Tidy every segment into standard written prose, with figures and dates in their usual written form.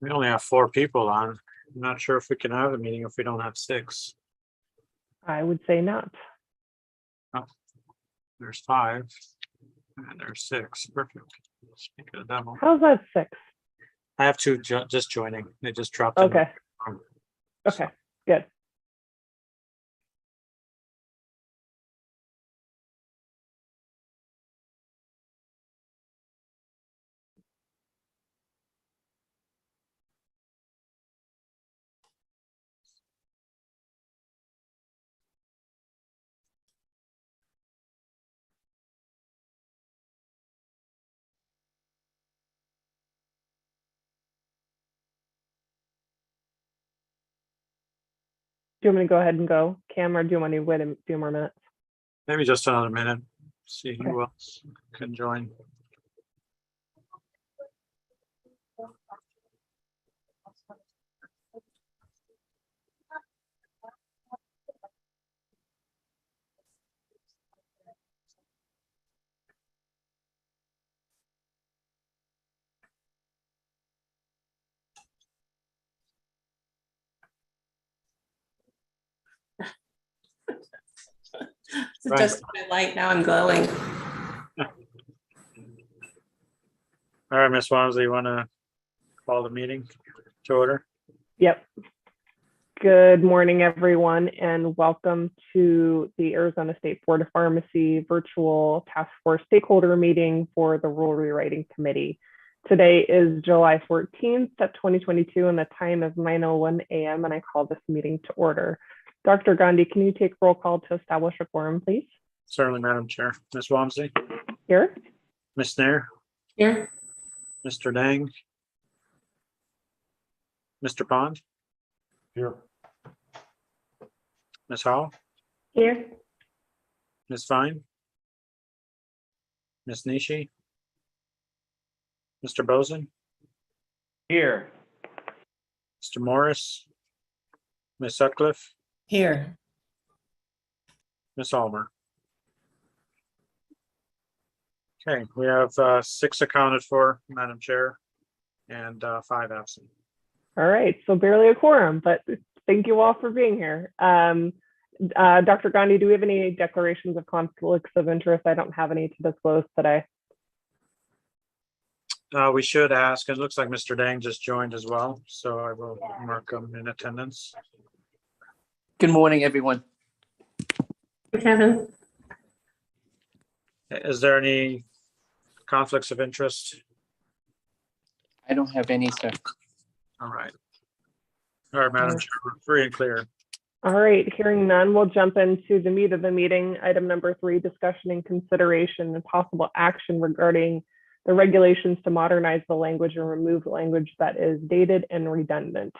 We only have 4 people on. I'm not sure if we can have a meeting if we don't have 6. I would say not. Oh, there's 5 and there's 6. Perfect. Speak of the devil. How's that 6? I have 2 just joining. They just dropped in. Okay. Okay, good. Do you want me to go ahead and go, Cam, or do you want to wait a few more minutes? Maybe just another minute. See who else can join. It's just my light. Now I'm glowing. All right, Ms. Walmsley, you want to call the meeting to order? Yep. Good morning, everyone, and welcome to the Arizona State Board of Pharmacy virtual task force stakeholder meeting for the Rule Rewriting Committee. Today is July 14th, 2022, and the time is 9:01 a.m., and I call this meeting to order. Dr. Gandhi, can you take roll call to establish a quorum, please? Certainly, Madam Chair. Ms. Walmsley? Here. Ms. Nair? Here. Mr. Dang? Mr. Pond? Here. Ms. Hall? Here. Ms. Fine? Ms. Nishi? Mr. Bozen? Here. Mr. Morris? Ms. Sutcliffe? Here. Ms. Almer? Okay, we have 6 accounted for, Madam Chair, and 5 absent. All right, so barely a quorum, but thank you all for being here. Dr. Gandhi, do we have any declarations of conflicts of interest? I don't have any to disclose today. We should ask, and it looks like Mr. Dang just joined as well, so I will mark him in attendance. Good morning, everyone. Kevin. Is there any conflicts of interest? I don't have any, sir. All right. All right, Madam Chair, we're free and clear. All right, hearing none, we'll jump into the meat of the meeting. Item number 3, discussion and consideration and possible action regarding the regulations to modernize the language and remove language that is dated and redundant.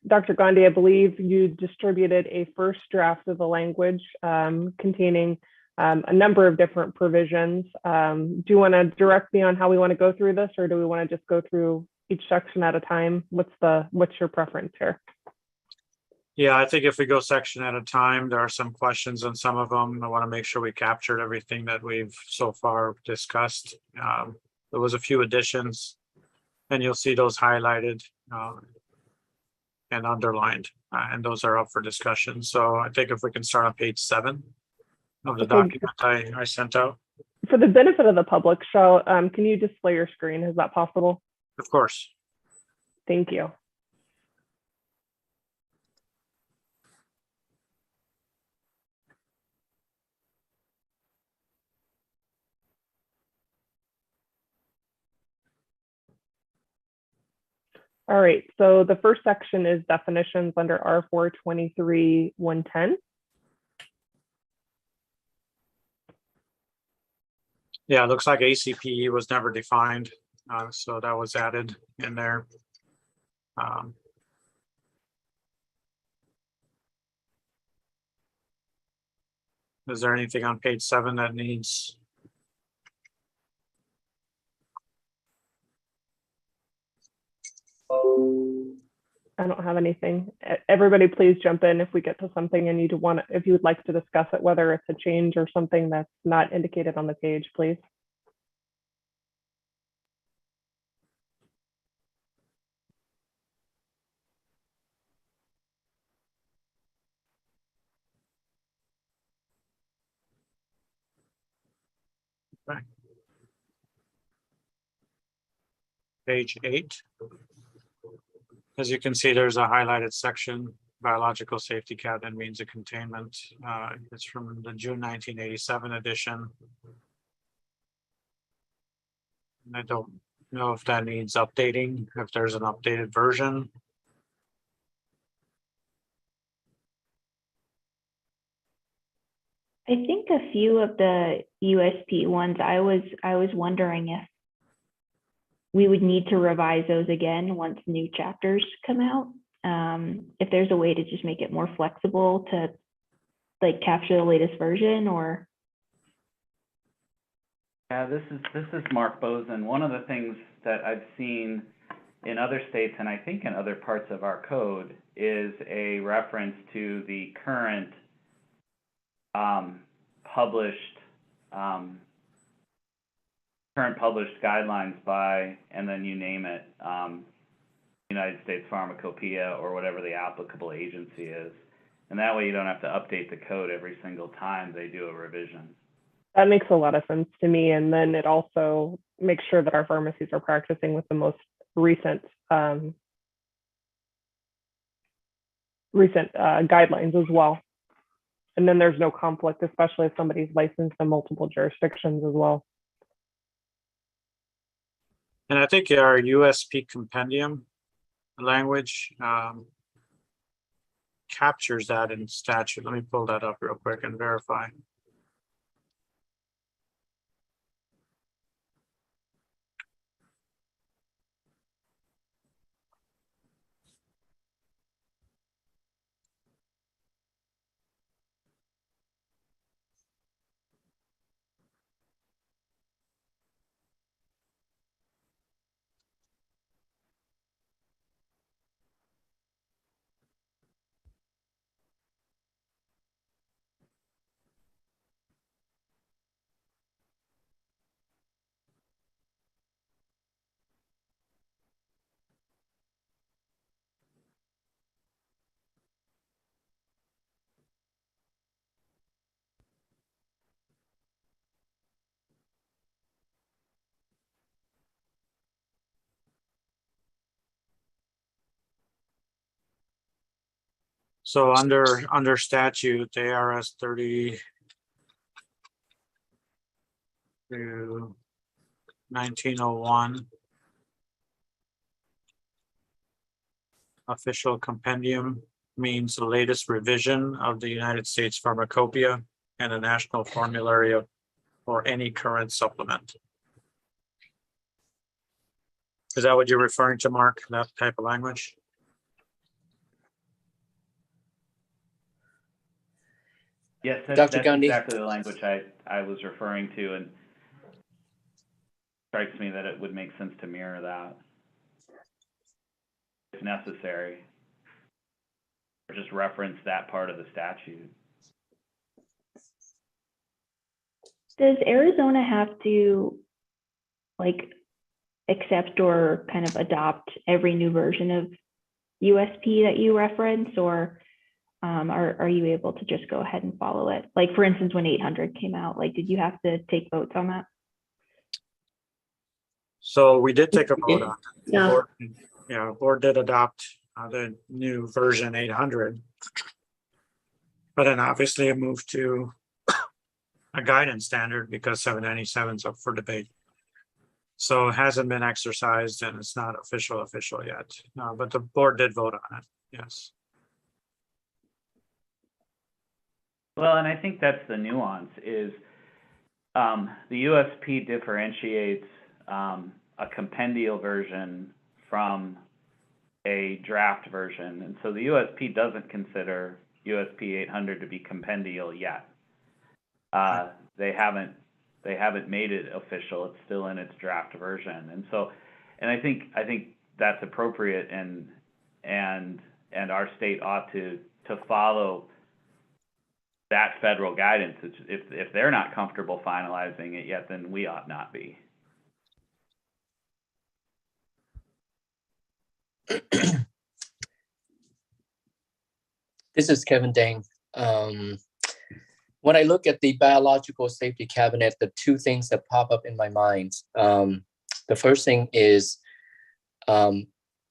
Dr. Gandhi, I believe you distributed a first draft of the language containing a number of different provisions. Do you want to direct me on how we want to go through this, or do we want to just go through each section at a time? What's your preference here? Yeah, I think if we go section at a time, there are some questions on some of them. I want to make sure we captured everything that we've so far discussed. There was a few additions, and you'll see those highlighted and underlined, and those are up for discussion. So I think if we can start on page 7 of the document I sent out. For the benefit of the public, can you display your screen? Is that possible? Of course. Thank you. All right, so the first section is definitions under R423-110. Yeah, it looks like ACPE was never defined, so that was added in there. Is there anything on page 7 that needs? I don't have anything. Everybody please jump in if we get to something and if you would like to discuss it, whether it's a change or something that's not indicated on the page, please. Page 8. As you can see, there's a highlighted section, biological safety cabinet means of containment. It's from the June 1987 edition. And I don't know if that needs updating, if there's an updated version. I think a few of the USP ones, I was wondering if we would need to revise those again once new chapters come out. If there's a way to just make it more flexible to like capture the latest version, or Yeah, this is Mark Bozen. One of the things that I've seen in other states, and I think in other parts of our code, is a reference to the current published guidelines by, and then you name it, United States Pharmacopoeia or whatever the applicable agency is. And that way you don't have to update the code every single time they do a revision. That makes a lot of sense to me. And then it also makes sure that our pharmacies are practicing with the most recent guidelines as well. And then there's no conflict, especially if somebody's licensed in multiple jurisdictions as well. And I think our USP compendium language captures that in statute. Let me pull that up real quick and verify. So under statute, ARS 30 to 1901, official compendium means the latest revision of the United States Pharmacopoeia and the National Formulary or any current supplement. Is that what you're referring to, Mark? That type of language? Yes, that's Dr. Gundy. exactly the language I was referring to, and strikes me that it would make sense to mirror that if necessary, or just reference that part of the statute. does Arizona have to like accept or kind of adopt every new version of USP that you reference, or are you able to just go ahead and follow it? Like for instance, when 800 came out, like did you have to take votes on that? So we did take a vote on it. Yeah. The board did adopt the new version 800. But then obviously it moved to a guidance standard because 797 is up for debate. So it hasn't been exercised and it's not official yet. But the board did vote on it, yes. Well, and I think that's the nuance is the USP differentiates a compendial version from a draft version. And so the USP doesn't consider USP 800 to be compendial yet. They haven't made it official. It's still in its draft version. And so, and I think that's appropriate, and our state ought to follow that federal guidance. If they're not comfortable finalizing it yet, then we ought not be. This is Kevin Dang. when I look at the biological safety cabinet, the two things that pop up in my mind, the first thing is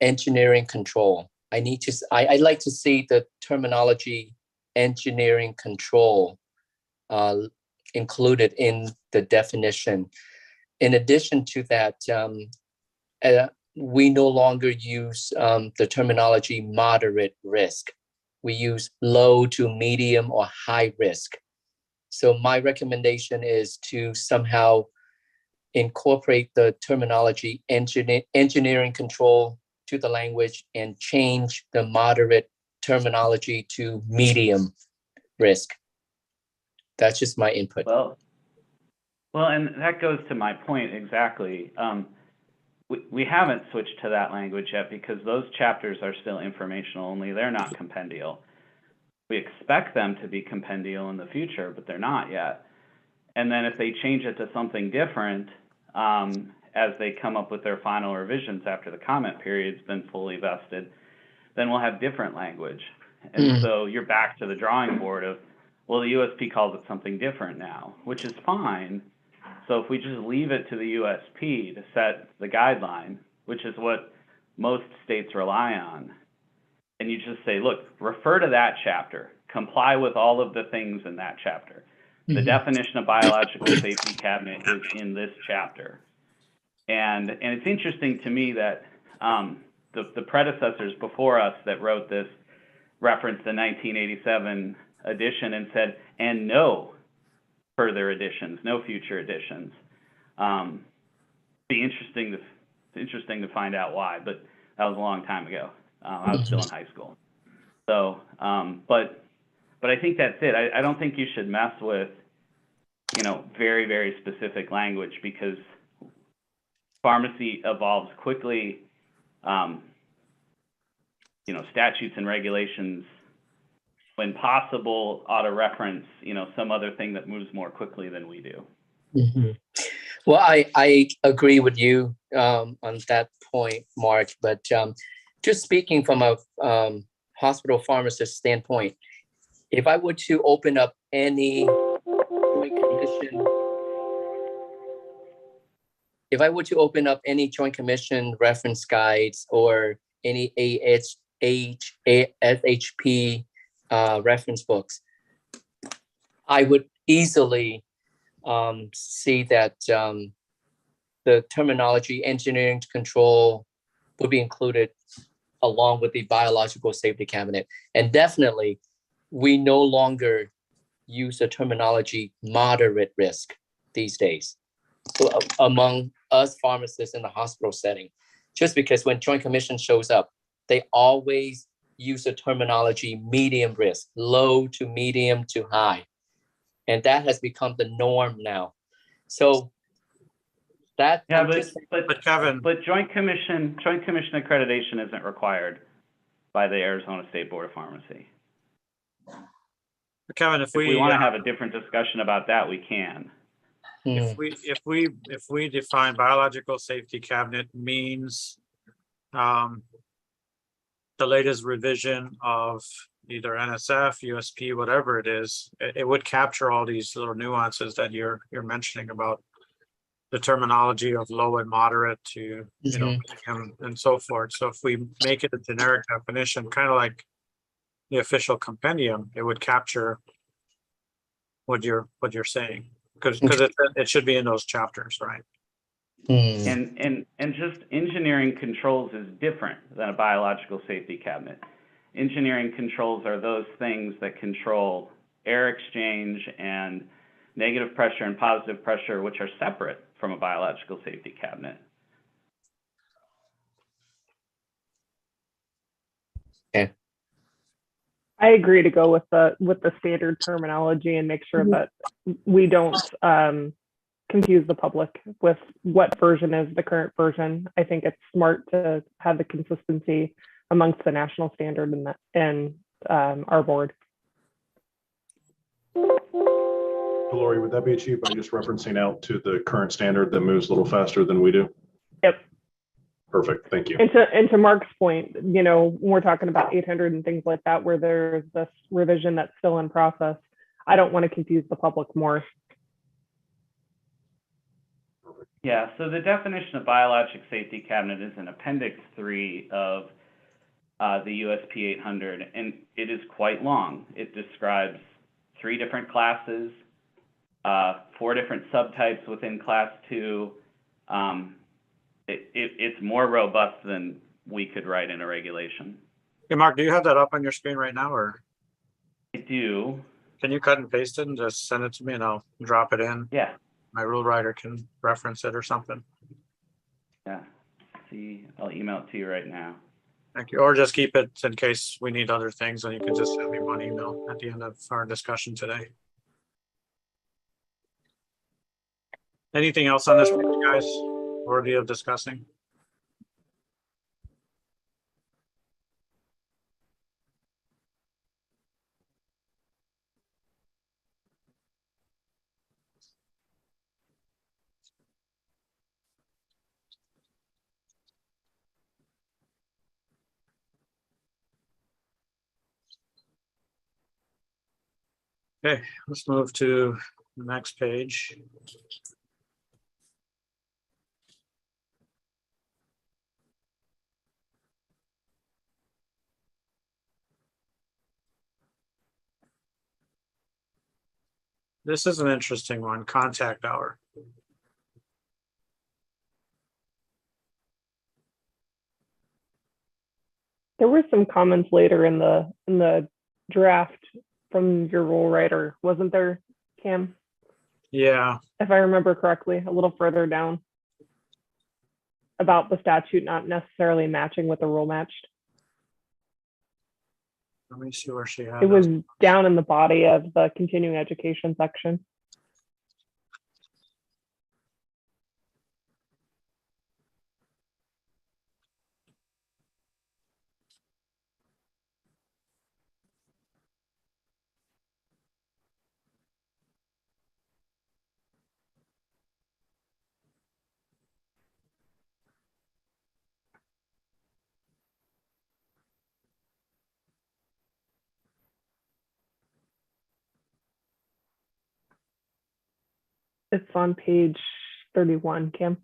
engineering control. I'd like to see the terminology engineering control included in the definition. In addition to that, we no longer use the terminology moderate risk. We use low to medium or high risk. So my recommendation is to somehow incorporate the terminology engineering control to the language and change the moderate terminology to medium risk. That's just my input. Well, and that goes to my point exactly. We haven't switched to that language yet because those chapters are still informational only. They're not compendial. We expect them to be compendial in the future, but they're not yet. And then if they change it to something different, as they come up with their final revisions after the comment period's been fully vested, then we'll have different language. And so you're back to the drawing board of, well, the USP calls it something different now, which is fine. So if we just leave it to the USP to set the guideline, which is what most states rely on, and you just say, look, refer to that chapter, comply with all of the things in that chapter. The definition of biological safety cabinet is in this chapter. And it's interesting to me that the predecessors before us that wrote this referenced the 1987 edition and said, and no further editions, no future editions. Be interesting to find out why, but that was a long time ago. I was still in high school. So, but I think that's it. I don't think you should mess with, very, very specific language because pharmacy evolves quickly. Statutes and regulations, when possible, ought to reference, some other thing that moves more quickly than we do. Well, I agree with you on that point, Mark, but just speaking from a hospital pharmacist standpoint, if I were to open up any joint commission reference guides or any SHP reference books, I would easily see that the terminology engineering control would be included along with the biological safety cabinet. And definitely, we no longer use the terminology moderate risk these days among us pharmacists in the hospital setting, just because when Joint Commission shows up, they always use the terminology medium risk, low to medium to high. And that has become the norm now. So that, Yeah, But Kevin, but Joint Commission accreditation isn't required by the Arizona State Board of Pharmacy. Kevin, if If we we want to have a different discussion about that, we can. if we define biological safety cabinet means the latest revision of either NSF, USP, whatever it is, it would capture all these little nuances that you're mentioning about the terminology of low and moderate to and so forth. So if we make it a generic definition, kind of like the official compendium, it would capture what you're saying, because it should be in those chapters, right? And just engineering controls is different than a biological safety cabinet. Engineering controls are those things that control air exchange and negative pressure and positive pressure, which are separate from a biological safety cabinet. Okay. I agree to go with the standard terminology and make sure that we don't confuse the public with what version is the current version. I think it's smart to have the consistency amongst the national standard and our board. Lori, would that be achieved by just referencing out to the current standard that moves a little faster than we do? Yep. Perfect, thank you. And to Mark's point, when we're talking about 800 and things like that, where there's this revision that's still in process, I don't want to confuse the public more. Yeah, so the definition of biologic safety cabinet is in Appendix 3 of the USP 800, and it is quite long. It describes 3 different classes, 4 different subtypes within Class 2. It's more robust than we could write in a regulation. Hey, Mark, do you have that up on your screen right now, or I do, can you cut and paste it and just send it to me and I'll drop it in? yeah, My rule writer can reference it or something. yeah. See, I'll email it to you right now. Thank you. Or just keep it in case we need other things, and you can just send me one email at the end of our discussion today. Anything else on this, guys, worthy of discussing? Okay, let's move to the next page. This is an interesting one, contact hour. There were some comments later in the draft from your rule writer, wasn't there, Cam? Yeah, If I remember correctly, a little further down about the statute not necessarily matching with the rule matched. let me see where she had It was us. down in the body of the continuing education section. It's on page 31, Cam,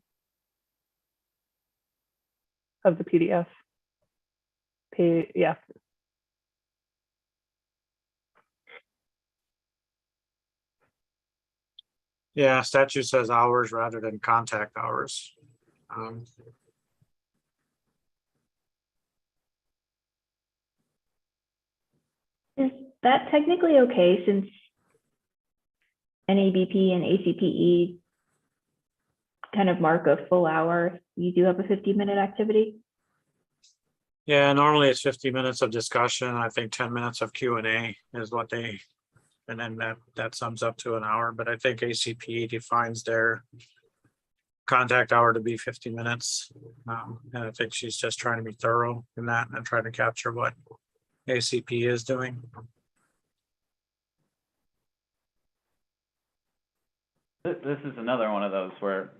of the PDF. Yeah. Yeah, statute says hours rather than contact hours. Is that technically okay since NABP and ACPE kind of mark a full hour? You do have a 50-minute activity? Yeah, normally it's 50 minutes of discussion. I think 10 minutes of Q&A is what they, and then that sums up to an hour. But I think ACP defines their contact hour to be 50 minutes. And I think she's just trying to be thorough in that and trying to capture what ACP is doing. This is another one of those where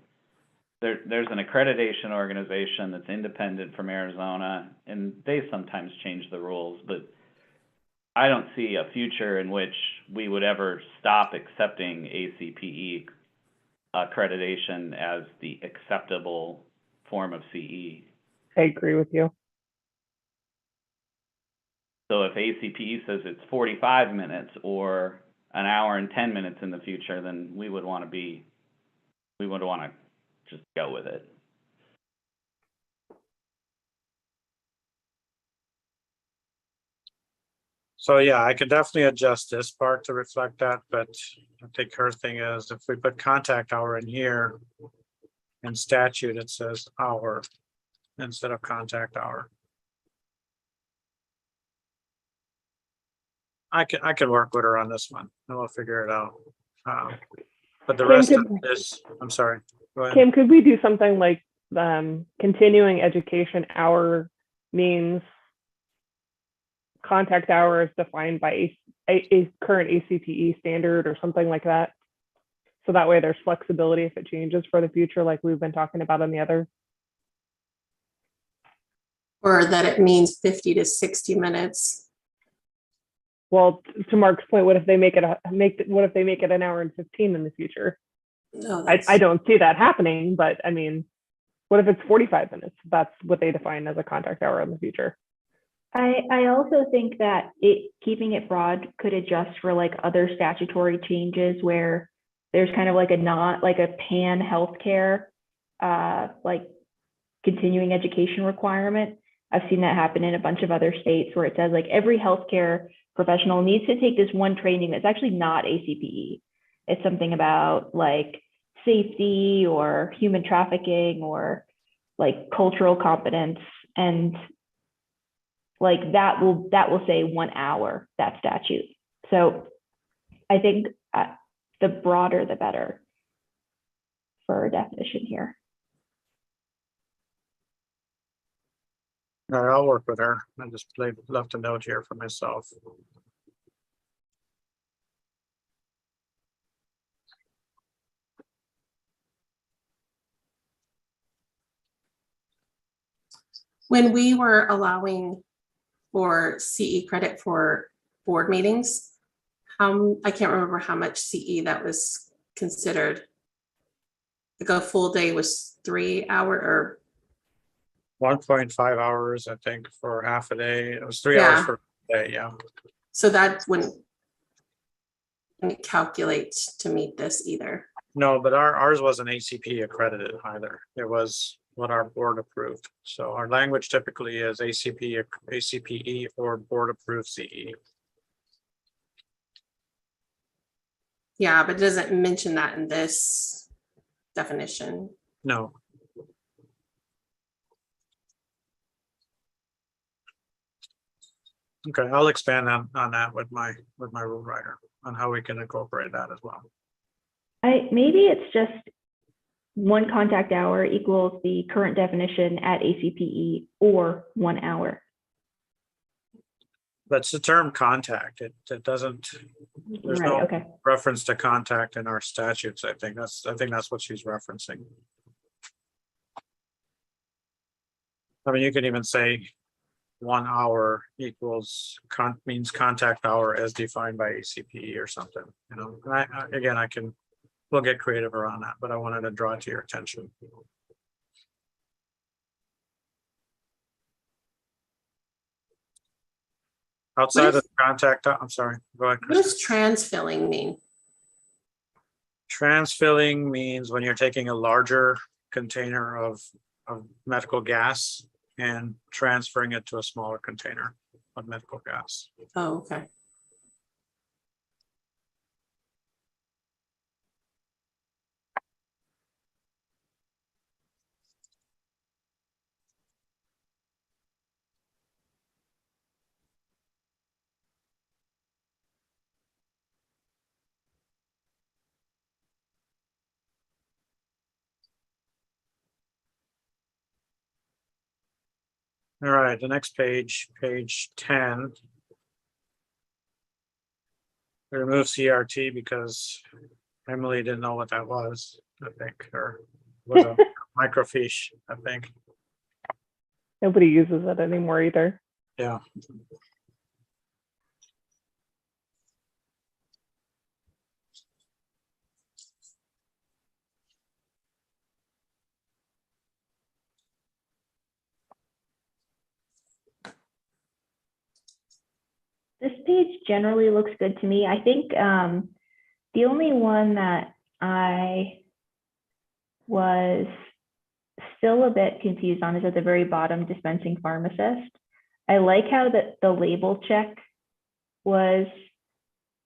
there's an accreditation organization that's independent from Arizona, and they sometimes change the rules, but I don't see a future in which we would ever stop accepting ACPE accreditation as the acceptable form of CE. I agree with you. So if ACPE says it's 45 minutes or an hour and 10 minutes in the future, then we would want to just go with it. So yeah, I could definitely adjust this part to reflect that, but I think her thing is if we put contact hour in here, in statute, it says hour instead of contact hour. I can work with her on this one and we'll figure it out. But the Kim, rest of could- this, I'm sorry, go ahead. Kim, could we do something like continuing education hour means contact hour is defined by a current ACPE standard or something like that? So that way there's flexibility if it changes for the future, like we've been talking about on the other. Or that it means 50 to 60 minutes. Well, to Mark's point, what if they make it what if they make it an hour and 15 in the future? No, I don't see that happening, but I mean, what if it's 45 minutes? That's what they define as a contact hour in the future. I also think that keeping it broad could adjust for like other statutory changes where there's kind of like a pan healthcare like continuing education requirement. I've seen that happen in a bunch of other states where it says like every healthcare professional needs to take this one training that's actually not ACPE. It's something about like safety or human trafficking or like cultural competence, and like that will say 1 hour, that statute. So I think the broader the better for a definition here. All right, I'll work with her. I just left a note here for myself. When we were allowing for CE credit for board meetings, I can't remember how much CE that was considered. Like a full day was 3 hour or 1.5 hours, I think, for half a day. It was 3 hours Yeah. for a day, yeah. so that wouldn't calculate to meet this either. No, but ours wasn't ACP accredited either. It was what our board approved. So our language typically is ACPE or board approved CE. Yeah, but it doesn't mention that in this definition. No. Okay, I'll expand on that with my rule writer on how we can incorporate that as well. Maybe it's just one contact hour equals the current definition at ACPE or 1 hour. That's the term contact. It doesn't, there's Right, no okay. reference to contact in our statutes. I think that's what she's referencing. I mean, you could even say 1 hour equals means contact hour as defined by ACPE or something, you know. Again, we'll get creative around that, but I wanted to draw it to your attention. Outside of contact, I'm sorry, go ahead, What Chris. does transfilling mean? Transfilling means when you're taking a larger container of medical gas and transferring it to a smaller container of medical gas. Oh, okay. All right, the next page, page 10. We removed CRT because Emily didn't know what that was, I think, or was a microfiche, I think. Nobody uses it anymore either. Yeah. This page generally looks good to me. I think the only one that I was still a bit confused on is at the very bottom, dispensing pharmacist. I like how the label check was,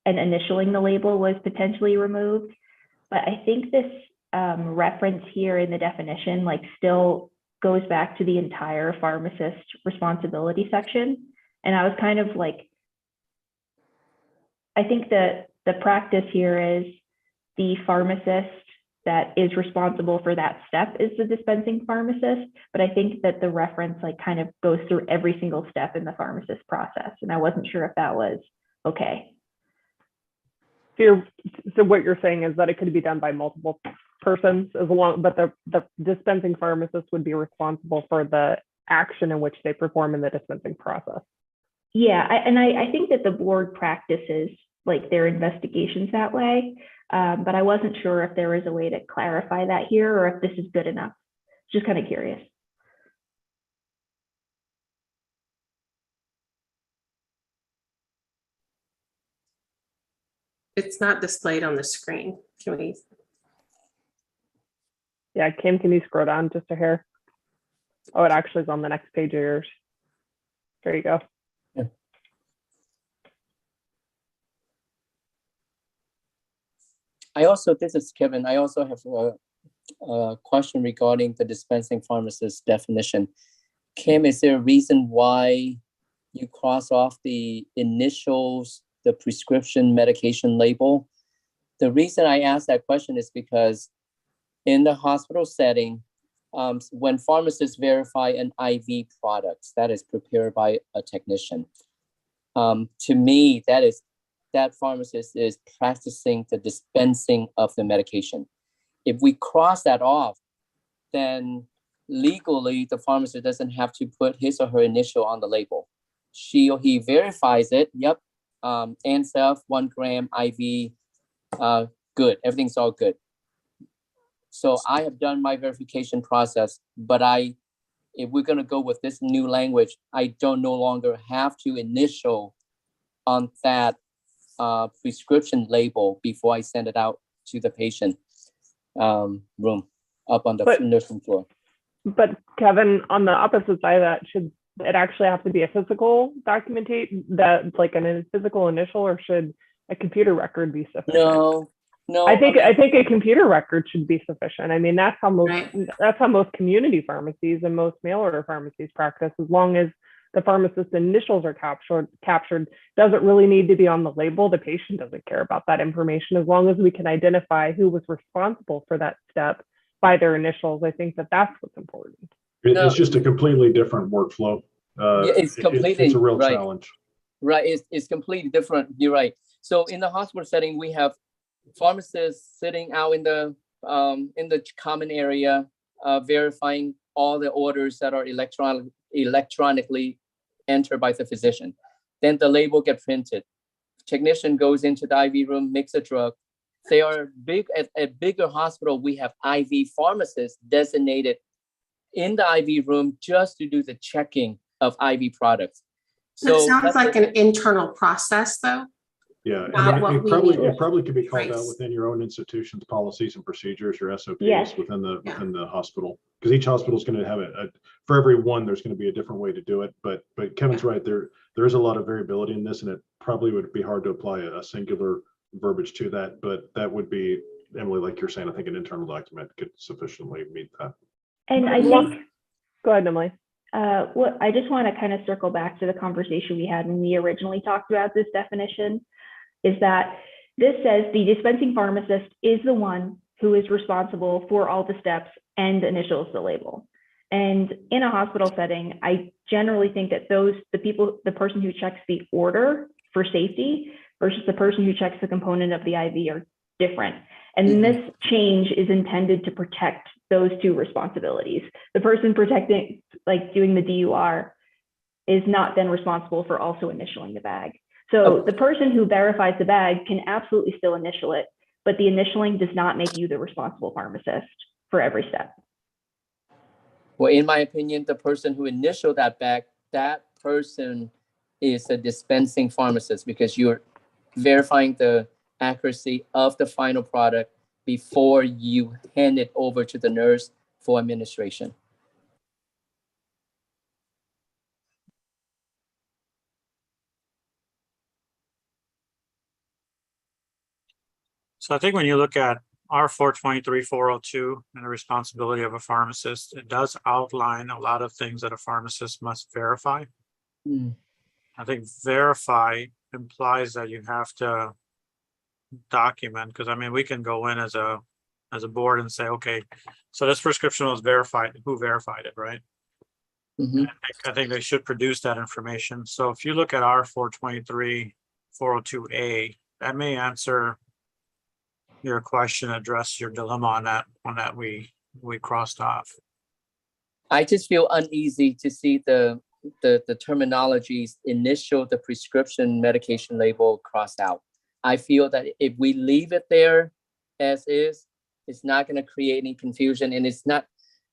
and initialing the label was potentially removed, but I think this reference here in the definition like still goes back to the entire pharmacist responsibility section. And I was kind of like, I think that the practice here is the pharmacist that is responsible for that step is the dispensing pharmacist, but I think that the reference like kind of goes through every single step in the pharmacist process, and I wasn't sure if that was okay. So what you're saying is that it could be done by multiple persons as long, but the dispensing pharmacist would be responsible for the action in which they perform in the dispensing process. Yeah, I think that the board practices like their investigations that way, but I wasn't sure if there was a way to clarify that here or if this is good enough. Just kind of curious. It's not displayed on the screen. Can we? Yeah, Kim, can you scroll down just a hair? Oh, it actually is on the next page of yours. There you go. This is Kevin. I also have a question regarding the dispensing pharmacist definition. Kim, is there a reason why you cross off the initials, the prescription medication label? The reason I ask that question is because in the hospital setting, when pharmacists verify an IV product that is prepared by a technician, to me, that pharmacist is practicing the dispensing of the medication. If we cross that off, then legally the pharmacist doesn't have to put his or her initial on the label. She or he verifies it. Yep, ANSEF 1 gram IV, good. Everything's all good. So I have done my verification process, but if we're gonna go with this new language, I don't no longer have to initial on that prescription label before I send it out to the patient room up on the nursing floor. But Kevin, on the opposite side of that, should it actually have to be a physical documentation that's like a physical initial, or should a computer record be sufficient? No. I think a computer record should be sufficient. I mean, that's how most community pharmacies and most mail order pharmacies practice. As long as the pharmacist's initials are captured, doesn't really need to be on the label. The patient doesn't care about that information as long as we can identify who was responsible for that step by their initials. I think that's what's important. It's just a completely different workflow. It's a real right. challenge. Right, it's completely different. You're right. So in the hospital setting, we have pharmacists sitting out in the common area, verifying all the orders that are electronically entered by the physician. Then the label gets printed. Technician goes into the IV room, makes a drug. They are big at a bigger hospital. We have IV pharmacists designated in the IV room just to do the checking of IV products. So it sounds like an internal process, though. Yeah, Not what and we it probably could be called out Right. within your own institution's policies and procedures, your SOPs Yes. within the hospital. Because each hospital is going to have for every one, there's going to be a different way to do it. But Kevin's right, there is a lot of variability in this, and it probably would be hard to apply a singular verbiage to that. But that would be, Emily, like you're saying, I think an internal document could sufficiently meet that. And I think, Go ahead, Emily. what I just want to kind of circle back to the conversation we had when we originally talked about this definition, is that this says the dispensing pharmacist is the one who is responsible for all the steps and initials the label. And in a hospital setting, I generally think that the person who checks the order for safety versus the person who checks the component of the IV are different. And this change is intended to protect those two responsibilities. The person protecting, like doing the DUR, is not then responsible for also initialing the bag. So the person who verifies the bag can absolutely still initial it, but the initialing does not make you the responsible pharmacist for every step. Well, in my opinion, the person who initialed that bag, that person is a dispensing pharmacist, because you're verifying the accuracy of the final product before you hand it over to the nurse for administration. So I think when you look at R423-402 and the responsibility of a pharmacist, it does outline a lot of things that a pharmacist must verify. I think verify implies that you have to document, because I mean, we can go in as a board and say, okay, so this prescription was verified, who verified it, right? I think they should produce that information. So if you look at R423-402A, that may answer your question, address your dilemma on that we crossed off. I just feel uneasy to see the the terminologies initial, the prescription medication label crossed out. I feel that if we leave it there as is, it's not going to create any confusion, and it's not,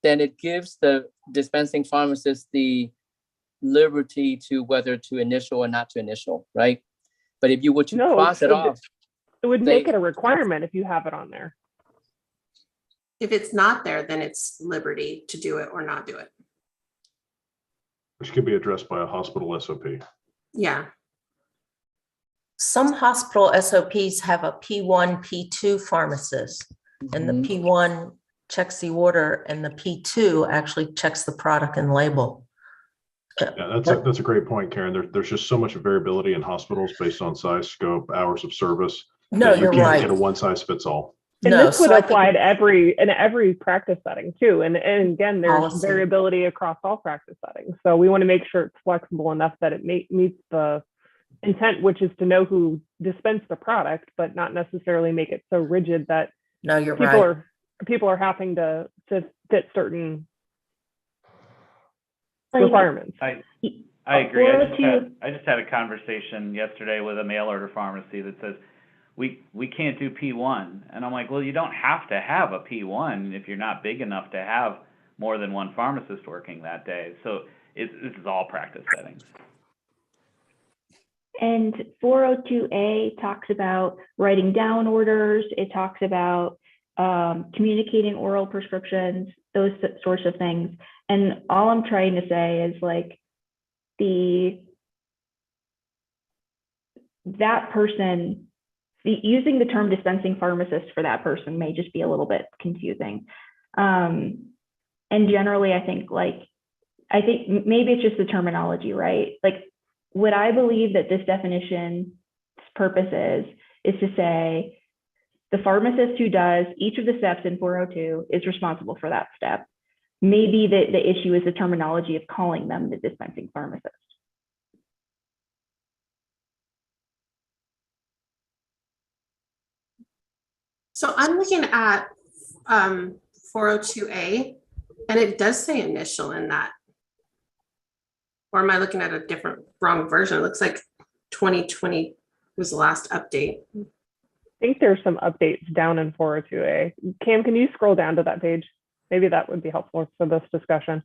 then it gives the dispensing pharmacist the liberty to whether to initial or not to initial, right? But if you were to No, cross it off, it would make they- it a requirement if you have it on there. If it's not there, then it's liberty to do it or not do it. Which could be addressed by a hospital SOP. Yeah, Some hospital SOPs have a P1, P2 pharmacist, and the Mhm. P1 checks the order and the P2 actually checks the product and label. Yeah, that's a great point, Karen. There's just so much variability in hospitals based on size, scope, hours of service. No, that you you're can't right. get a one size fits all. And No, this would so I apply think to every practice setting too. And again, there's Policy. variability across all practice settings. So we want to make sure it's flexible enough that it meets the intent, which is to know who dispensed the product, but not necessarily make it so rigid that no, you're people right. people are having to fit certain Like, requirements. I agree. Or to- I just had a conversation yesterday with a mail order pharmacy that says, we can't do P1. And I'm like, well, you don't have to have a P1 if you're not big enough to have more than one pharmacist working that day. So this is all practice settings. And 402A talks about writing down orders. It talks about communicating oral prescriptions, those sorts of things. And all I'm trying to say is like that person, using the term dispensing pharmacist for that person may just be a little bit confusing. And generally, I think maybe it's just the terminology, right? Like what I believe that this definition's purpose is to say the pharmacist who does each of the steps in 402 is responsible for that step. Maybe the issue is the terminology of calling them the dispensing pharmacist. so I'm looking at 402A, and it does say initial in that. Or am I looking at a wrong version? It looks like 2020 was the last update. I think there's some updates down in 402A. Cam, can you scroll down to that page? Maybe that would be helpful for this discussion.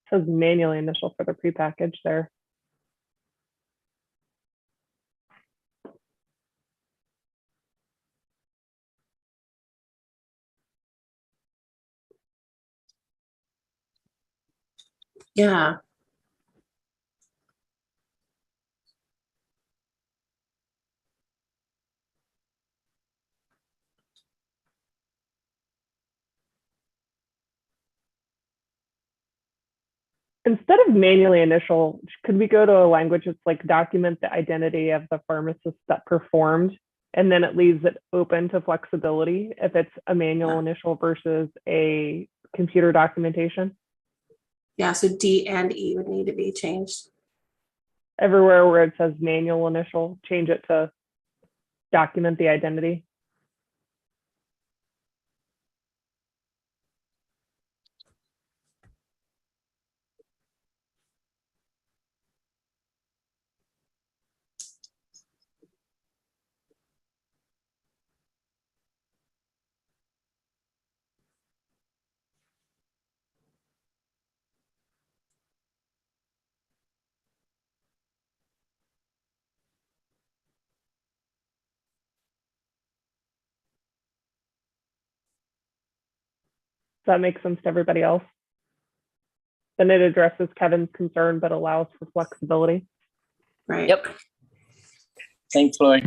It says manually initial for the prepackaged there. Yeah. Instead of manually initial, could we go to a language that's like document the identity of the pharmacist that performed, and then it leaves it open to flexibility if it's a manual initial versus a computer documentation? Yeah, so D and E would need to be changed. Everywhere where it says manual initial, change it to document the identity. Does that make sense to everybody else? Then it addresses Kevin's concern, but allows for flexibility. Right. Yep. Thanks, Lori.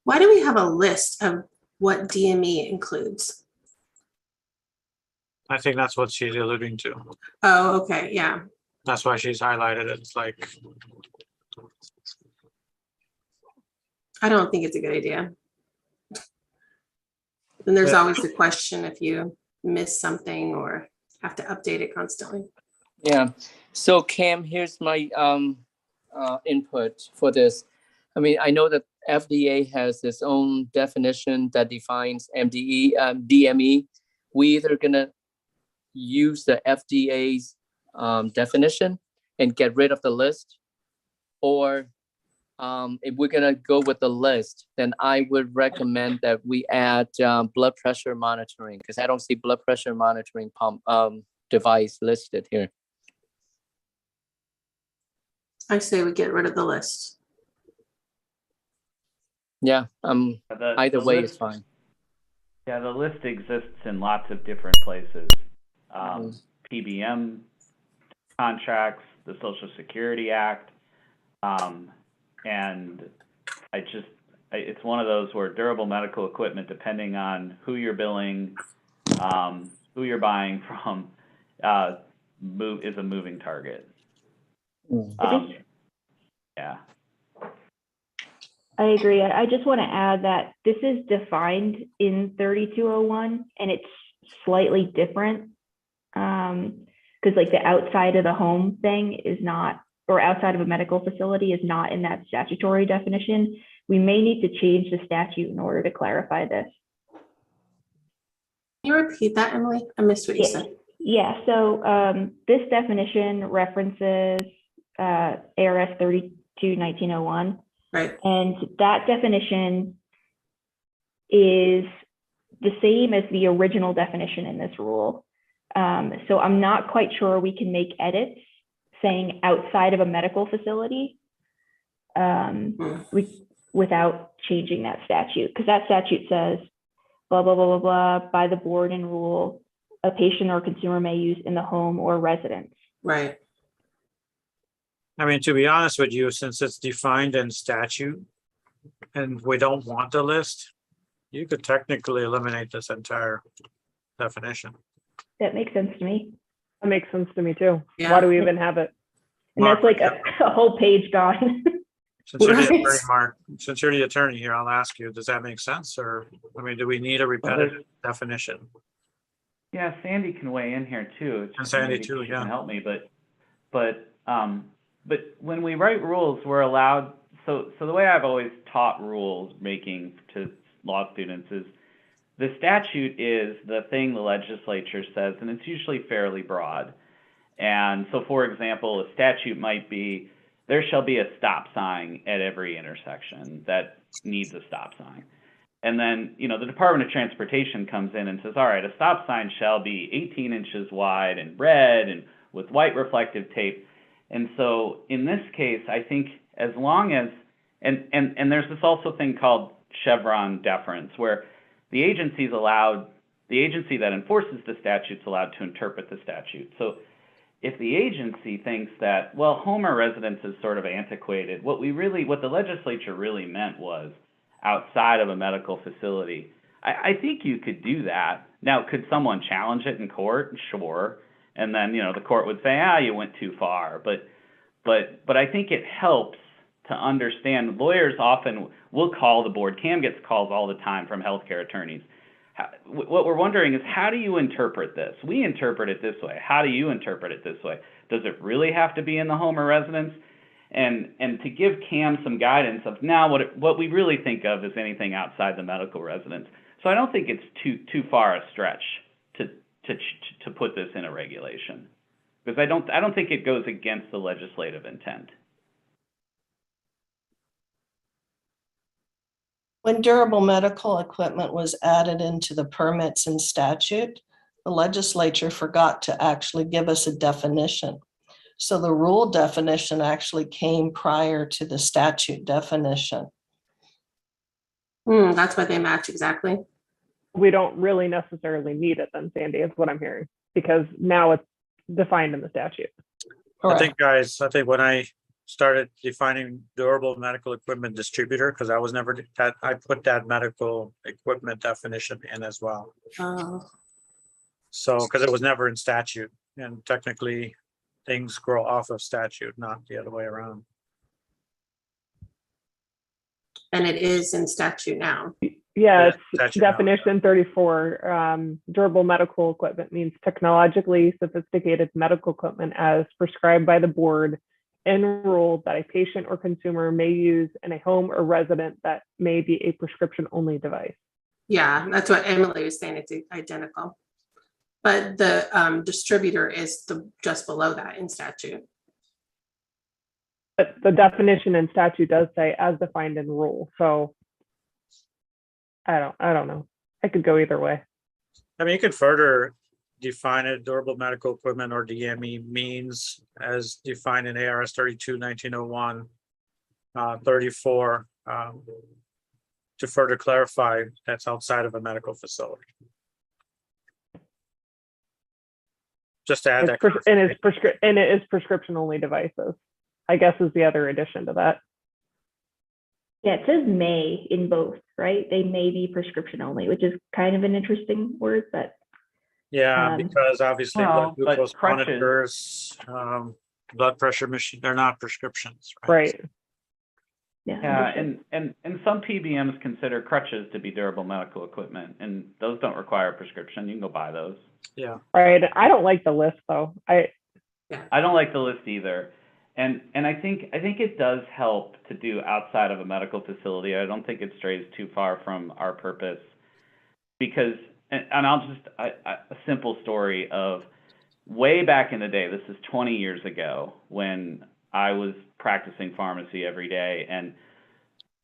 Why do we have a list of what DME includes? I think that's what she's alluding to. Oh, okay, yeah. That's why she's highlighted it. It's like, I don't think it's a good idea. And there's Yeah. always the question if you miss something or have to update it constantly. Yeah. So Cam, here's my input for this. I mean, I know that FDA has its own definition that defines DME. We either gonna use the FDA's definition and get rid of the list, or if we're gonna go with the list, then I would recommend that we add blood pressure monitoring, because I don't see blood pressure monitoring pump device listed here. I say we get rid of the list. Yeah, either The way list- is fine. Yeah, the list exists in lots of different places. PBM contracts, the Social Security Act, and it's one of those where durable medical equipment, depending on who you're billing, who you're buying from, is a moving target. Yeah. I agree. I just want to add that this is defined in 3201 and it's slightly different. Because like the outside of the home thing is not, or outside of a medical facility is not in that statutory definition. We may need to change the statute in order to clarify this. Can you repeat that, Emily? I missed what you said. Yeah, so this definition references ARS 32-1901. Right. And that definition is the same as the original definition in this rule. So I'm not quite sure we can make edits saying outside of a medical facility without changing that statute, because that statute says blah, blah, blah, blah, blah, by the board and rule, a patient or consumer may use in the home or residence. Right. I mean, to be honest with you, since it's defined in statute and we don't want the list, you could technically eliminate this entire definition. That makes sense to me. That makes sense to me too. Yeah. Why do we even have it? And Mark, that's like a whole page gone. Since you're the Right. attorney, Mark, since you're the attorney here, I'll ask you, does that make sense? Or, I mean, do we need a repetitive definition? Yeah, Sandy can weigh in here too. And Sandy Maybe too, she yeah. can help me, but when we write rules, we're allowed. So the way I've always taught rules making to law students is the statute is the thing the legislature says, and it's usually fairly broad. And so, for example, a statute might be, there shall be a stop sign at every intersection that needs a stop sign. And then, the Department of Transportation comes in and says, all right, a stop sign shall be 18 inches wide and red and with white reflective tape. And so in this case, I think as long as, and there's this also thing called Chevron Deference, where the agency that enforces the statute's allowed to interpret the statute. So if the agency thinks that, well, home or residence is sort of antiquated, what the legislature really meant was outside of a medical facility, I think you could do that. Now, could someone challenge it in court? Sure. And then, the court would say, you went too far. But I think it helps to understand. Lawyers often will call the board. Cam gets calls all the time from healthcare attorneys. what we're wondering is, how do you interpret this? We interpret it this way. How do you interpret it this way? Does it really have to be in the home or residence? And to give Cam some guidance of now what we really think of as anything outside the medical residence. So I don't think it's too far a stretch to put this in a regulation, because I don't think it goes against the legislative intent. When durable medical equipment was added into the permits and statute, the legislature forgot to actually give us a definition. So the rule definition actually came prior to the statute definition. That's why they match exactly. We don't really necessarily need it then, Sandy, is what I'm hearing, because now it's defined in the statute. I think, guys, when I started defining durable medical equipment distributor, because I was never that, I put that medical equipment definition in as well. So, because it was never in statute, and technically things grow off of statute, not the other way around. And it is in statute now. Yeah, it's Statute now. definition 34. Durable medical equipment means technologically sophisticated medical equipment as prescribed by the board and ruled that a patient or consumer may use in a home or residence that may be a prescription only device. Yeah, that's what Emily was saying. It's identical. But the distributor is just below that in statute. But the definition in statute does say as defined in rule. So I don't know. I could go either way. I mean, you could further define it. Durable medical equipment, or DME, means as defined in ARS 32/1901, 34, to further clarify that's outside of a medical facility. Just to add that. And it is prescription only devices, I guess, is the other addition to that. Yeah, it says may in both, right? They may be prescription only, which is kind of an interesting word, but Yeah, because obviously Well, blood glucose but crutches- monitors, blood pressure machine, they're not prescriptions, right? Right. yeah. And some PBMs consider crutches to be durable medical equipment, and those don't require a prescription. You can go buy those. Yeah. Right. I don't like the list though. I don't like the list either. And I think it does help to do outside of a medical facility. I don't think it strays too far from our purpose, because, and I'll just, a simple story of way back in the day, this is 20 years ago, when I was practicing pharmacy every day, and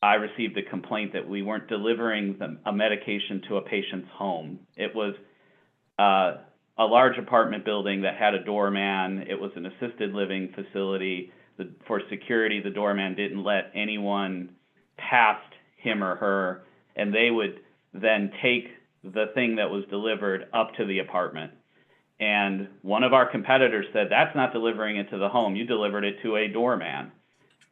I received a complaint that we weren't delivering a medication to a patient's home. It was a large apartment building that had a doorman. It was an assisted living facility. For security, the doorman didn't let anyone past him or her, and they would then take the thing that was delivered up to the apartment. And one of our competitors said, that's not delivering it to the home. You delivered it to a doorman.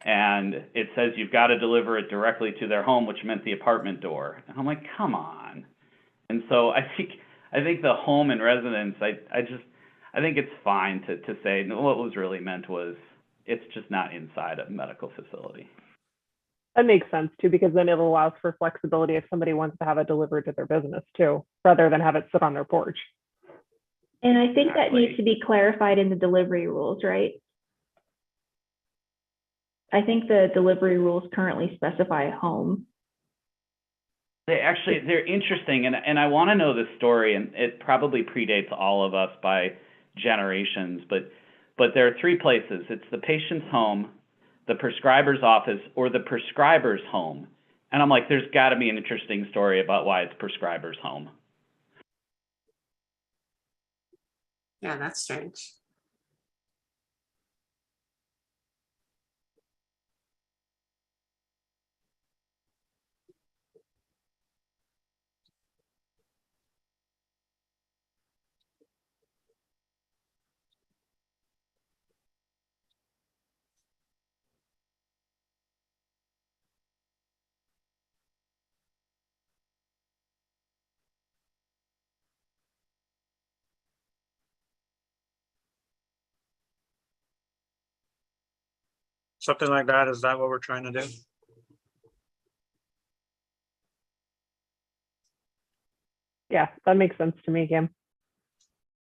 And it says you've got to deliver it directly to their home, which meant the apartment door. And I'm like, come on. And so I think the home and residence, I think it's fine to say, no, what was really meant was it's just not inside a medical facility. That makes sense too, because then it allows for flexibility if somebody wants to have it delivered to their business too, rather than have it sit on their porch. And I think that Exactly. needs to be clarified in the delivery rules, right? I think the delivery rules currently specify home. They're interesting, and I want to know this story, and it probably predates all of us by generations, but there are three places. It's the patient's home, the prescriber's office, or the prescriber's home. And I'm like, there's got to be an interesting story about why it's prescriber's home. Yeah, that's strange. Something like that, is that what we're trying to do? Yeah, that makes sense to me, Kim.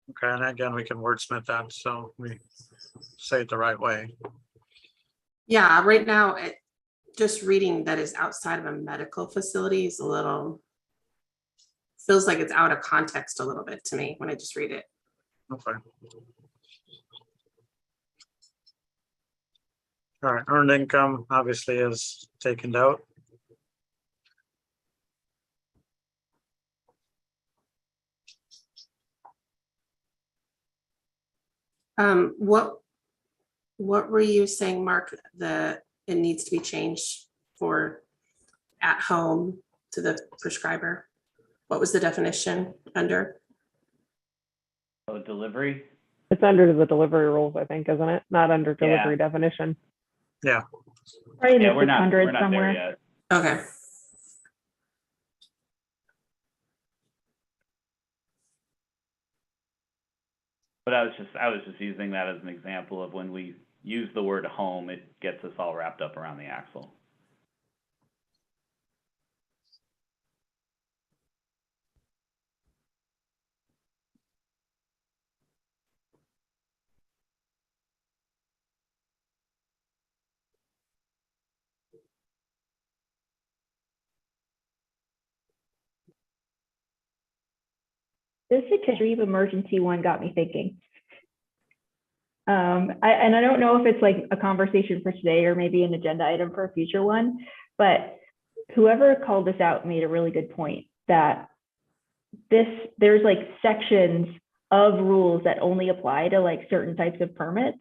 Okay, and again, we can wordsmith that, so we say it the right way. Yeah, right now, just reading that is outside of a medical facility is a little, feels like it's out of context a little bit to me when I just read it. Okay. All right, earned income obviously is taken out. What were you saying, Mark, that it needs to be changed for at home to the prescriber? What was the definition under? Oh, delivery? It's under the delivery rules, I think, isn't it? Not under Yeah. delivery definition. Yeah, Right in Yeah, the we're not 600 there somewhere. yet. Okay. But I was just using that as an example of when we use the word home, it gets us all wrapped up around the axle. This extreme emergency one got me thinking. I don't know if it's like a conversation for today or maybe an agenda item for a future one, but whoever called this out made a really good point that there's like sections of rules that only apply to like certain types of permits.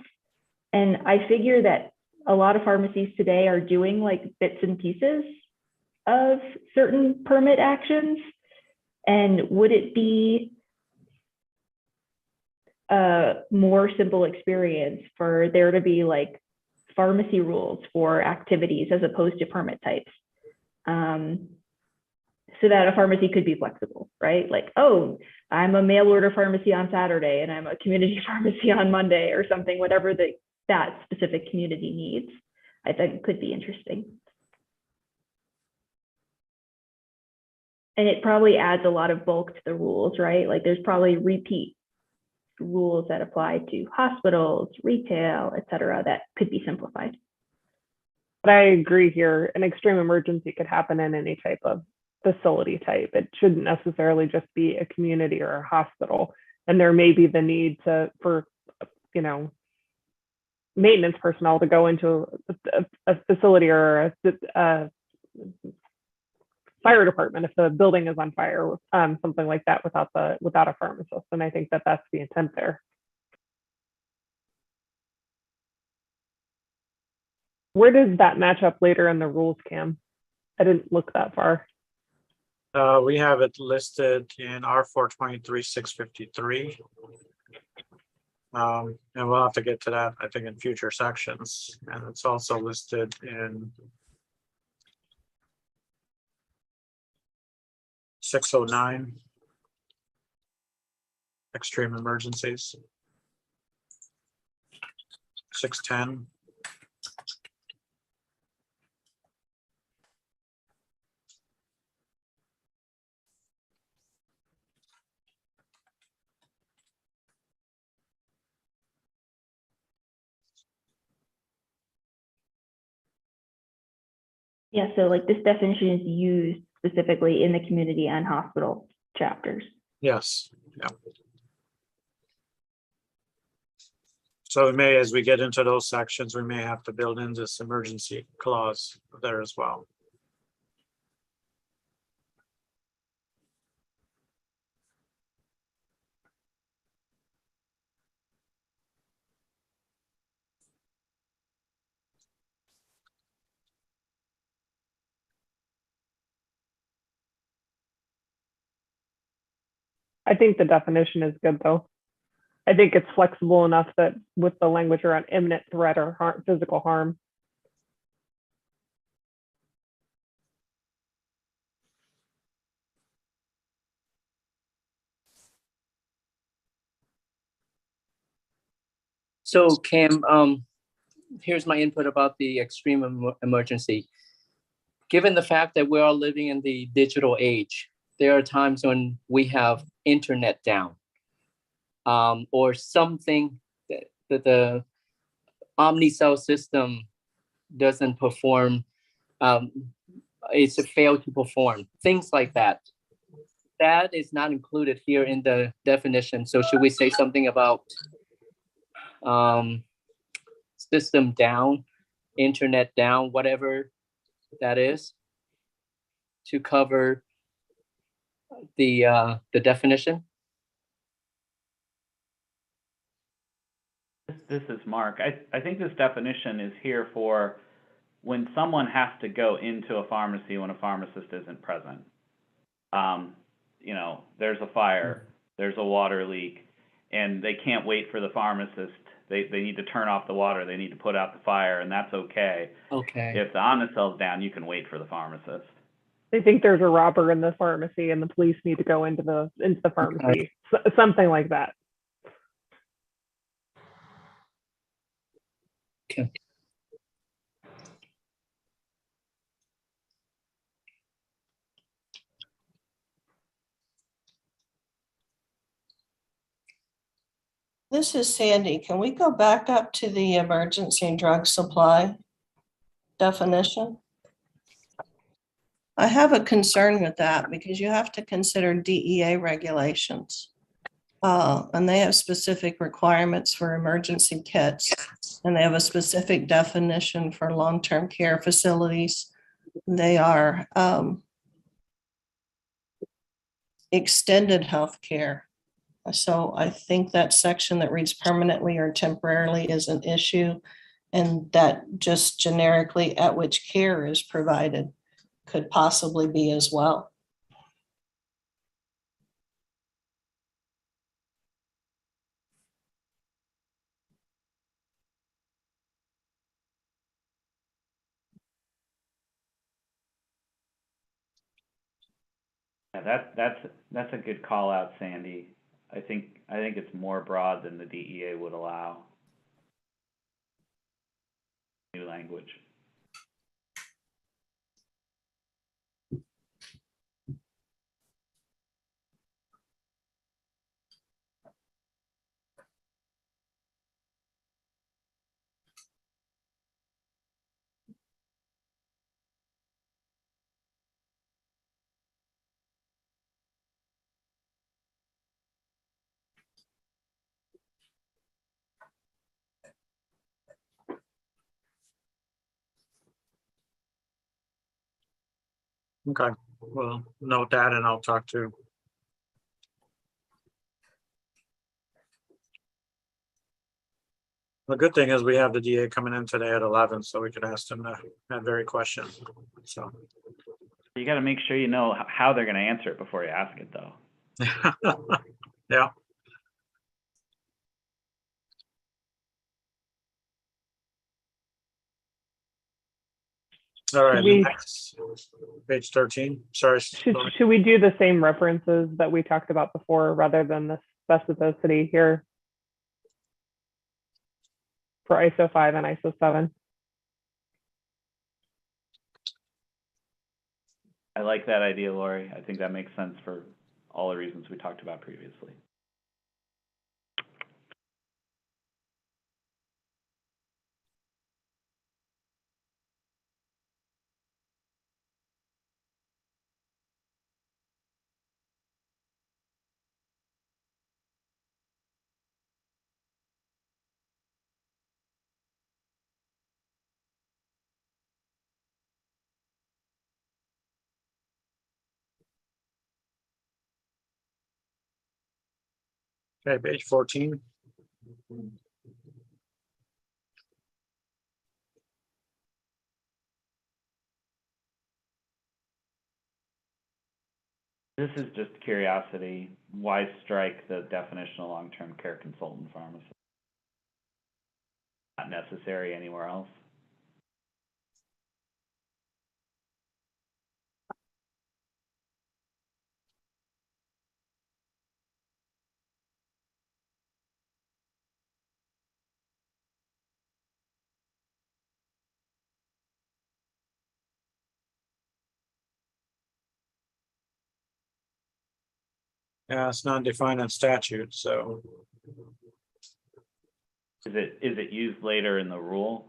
And I figure that a lot of pharmacies today are doing like bits and pieces of certain permit actions. And would it be a more simple experience for there to be like pharmacy rules for activities as opposed to permit types? So that a pharmacy could be flexible, right? Like, oh, I'm a mail order pharmacy on Saturday and I'm a community pharmacy on Monday or something, whatever that specific community needs. I think it could be interesting. And it probably adds a lot of bulk to the rules, right? Like there's probably repeat rules that apply to hospitals, retail, et cetera, that could be simplified. But I agree here, an extreme emergency could happen in any type of facility type. It shouldn't necessarily just be a community or a hospital. And there may be the need for maintenance personnel to go into a facility or a fire department if the building is on fire, something like that without a pharmacist. And I think that that's the intent there. Where does that match up later in the rules, Cam? I didn't look that far. we have it listed in R 423-653. And we'll have to get to that, I think, in future sections. And it's also listed in 609, extreme emergencies. 610. Yeah, so like this definition is used specifically in the community and hospital chapters. Yes, yeah. So we may, as we get into those sections, we may have to build in this emergency clause there as well. I think the definition is good though. I think it's flexible enough that with the language around imminent threat or physical harm. So Cam, here's my input about the extreme emergency. Given the fact that we are living in the digital age, there are times when we have internet down, or something that the OmniCell system doesn't perform, it's a fail to perform, things like that. That is not included here in the definition. So should we say something about system down, internet down, whatever that is, to cover the definition? This is Mark. I think this definition is here for when someone has to go into a pharmacy when a pharmacist isn't present. You know, there's a fire, there's a water leak, and they can't wait for the pharmacist. They need to turn off the water, they need to put out the fire, and that's okay. Okay. If the Omnicell's down, you can wait for the pharmacist. They think there's a robber in the pharmacy and the police need to go into the pharmacy, something like that. Okay. This is Sandy. Can we go back up to the emergency drug supply definition? I have a concern with that because you have to consider DEA regulations. And they have specific requirements for emergency kits, and they have a specific definition for long-term care facilities. They are extended health care. So I think that section that reads permanently or temporarily is an issue, and that just generically at which care is provided could possibly be as well. Yeah, that's a good call out, Sandy. I think it's more broad than the DEA would allow. New language. Okay, well, note that and I'll talk to. The good thing is we have the DA coming in today at 11, so we could ask them that very question. So. You got to make sure you know how they're going to answer it before you ask it, though. Yeah. All right, next, page 13. Sorry. Should we do the same references that we talked about before rather than the specificity here for ISO 5 and ISO 7? I like that idea, Lori. I think that makes sense for all the reasons we talked about previously. Okay, page 14. This is just curiosity. Why strike the definition of long-term care consultant pharmacist? Not necessary anywhere else. Yeah, it's not defined in statute, so Is it used later in the rule?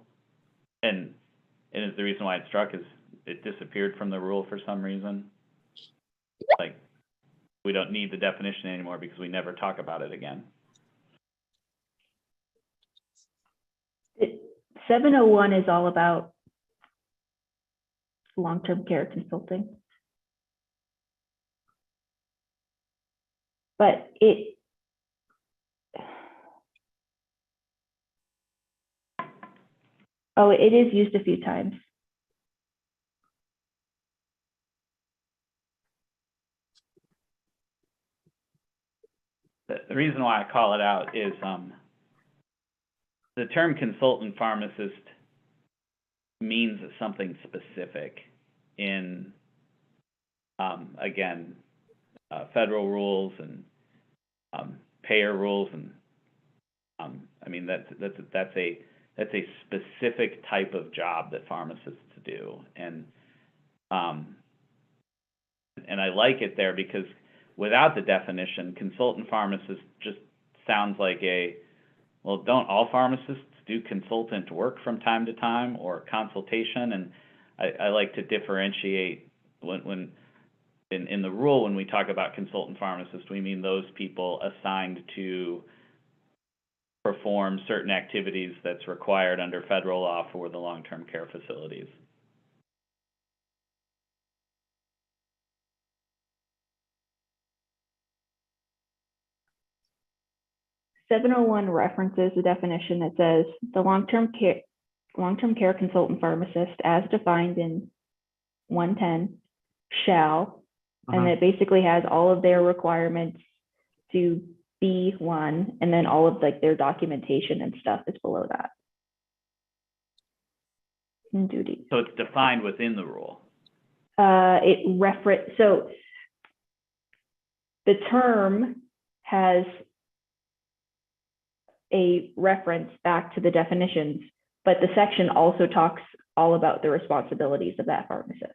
And is the reason why it's struck is it disappeared from the rule for some reason? Like, we don't need the definition anymore because we never talk about it again. 701 is all about long-term care consulting. But it, oh, it is used a few times. The reason why I call it out is the term consultant pharmacist means something specific in, again, federal rules and payer rules, and I mean that's a specific type of job that pharmacists do, and I like it there because without the definition, consultant pharmacist just sounds like well, don't all pharmacists do consultant work from time to time or consultation? And I like to differentiate when in the rule, when we talk about consultant pharmacist, we mean those people assigned to perform certain activities that's required under federal law for the long-term care facilities. .701 references the definition that says the long-term care consultant pharmacist, as defined in 110, shall, and it basically has all of their requirements to be one, and then all of like their documentation and stuff is below that. And duties. So it's defined within the rule. So the term has a reference back to the definitions, but the section also talks all about the responsibilities of that pharmacist.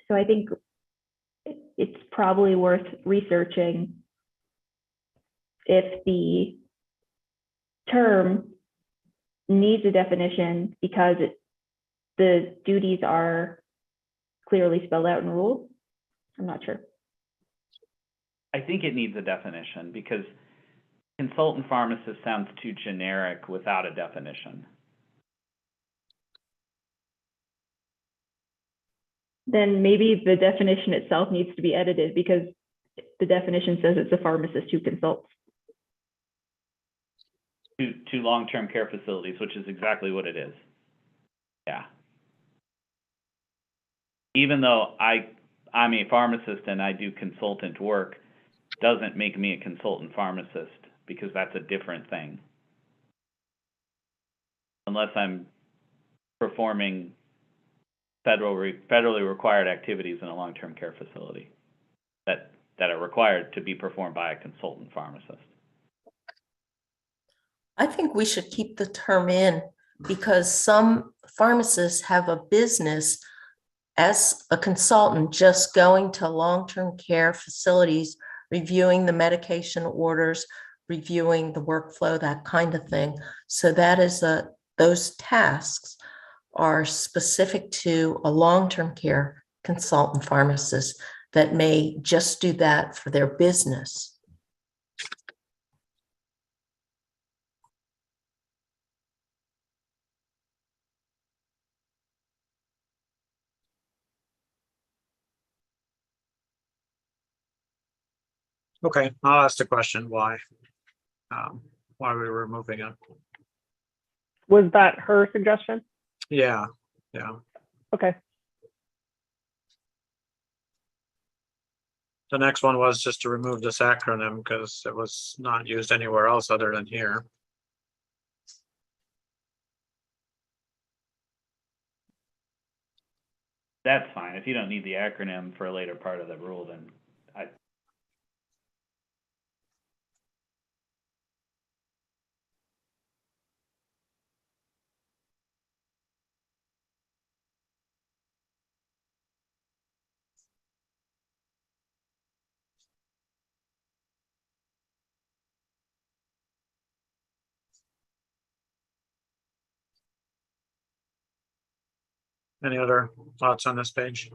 So I think it's probably worth researching if the term needs a definition because the duties are clearly spelled out in rule. I'm not sure. I think it needs a definition because consultant pharmacist sounds too generic without a definition. Then maybe the definition itself needs to be edited because the definition says it's a pharmacist who consults. To long-term care facilities, which is exactly what it is. Yeah. Even though I'm a pharmacist and I do consultant work, doesn't make me a consultant pharmacist because that's a different thing. Unless I'm performing federally required activities in a long-term care facility that are required to be performed by a consultant pharmacist. I think we should keep the term in because some pharmacists have a business as a consultant just going to long-term care facilities, reviewing the medication orders, reviewing the workflow, that kind of thing. So that is those tasks are specific to a long-term care consultant pharmacist that may just do that for their business. okay, I'll ask the question why we were removing it. Was that her suggestion? Yeah. Okay. The next one was just to remove this acronym because it was not used anywhere else other than here. That's fine. If you don't need the acronym for a later part of the rule, then Any other thoughts on this page?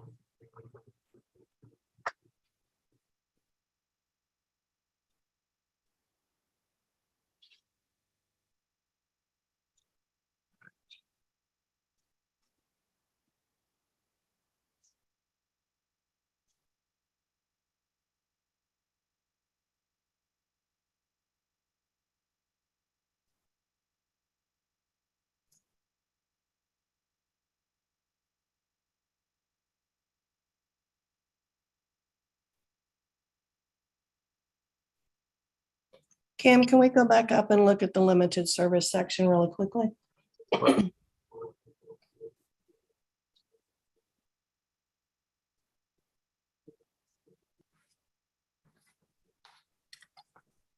Cam, can we go back up and look at the limited service section really quickly?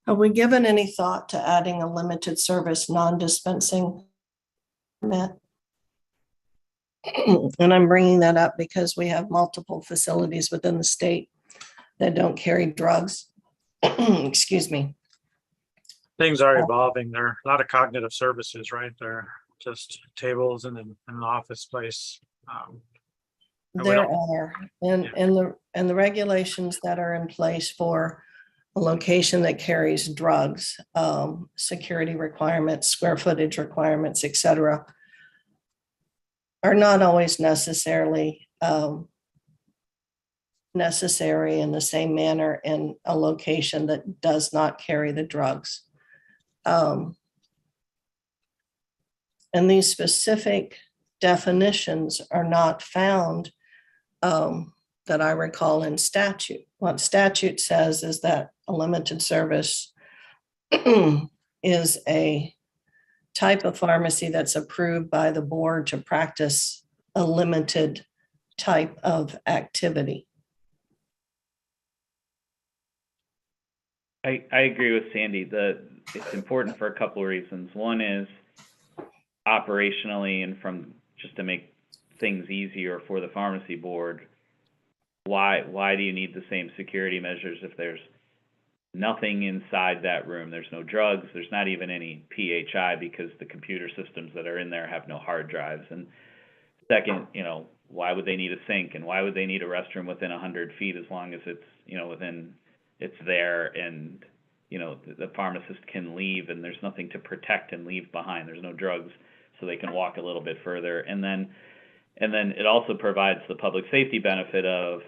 Have we given any thought to adding a limited service non-dispensing permit? And I'm bringing that up because we have multiple facilities within the state that don't carry drugs. Excuse me. Things are evolving. There are a lot of cognitive services, right? They're just tables and an office space. And we There don't- are, and the regulations that are in place for a location that carries drugs, security requirements, square footage requirements, et cetera, are not always necessarily necessary in the same manner in a location that does not carry the drugs. And these specific definitions are not found that I recall in statute. What statute says is that a limited service is a type of pharmacy that's approved by the board to practice a limited type of activity. I agree with Sandy. It's important for a couple of reasons. One is operationally, and from just to make things easier for the pharmacy board, why do you need the same security measures if there's nothing inside that room? There's no drugs, there's not even any PHI because the computer systems that are in there have no hard drives. And second, why would they need a sink, and why would they need a restroom within 100 feet as long as it's, it's there, and the pharmacist can leave and there's nothing to protect and leave behind. There's no drugs, so they can walk a little bit further. And then it also provides the public safety benefit of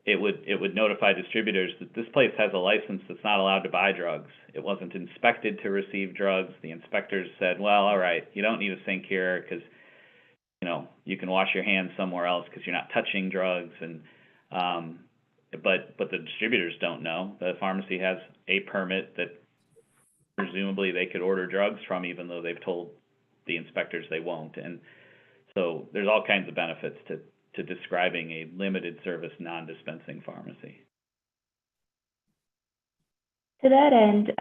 it would notify distributors that this place has a license that's not allowed to buy drugs. It wasn't inspected to receive drugs. The inspectors said, well, all right, you don't need a sink here because you can wash your hands somewhere else because you're not touching drugs. And but the distributors don't know. The pharmacy has a permit that presumably they could order drugs from, even though they've told the inspectors they won't. And so there's all kinds of benefits to describing a limited service non-dispensing pharmacy. To that end,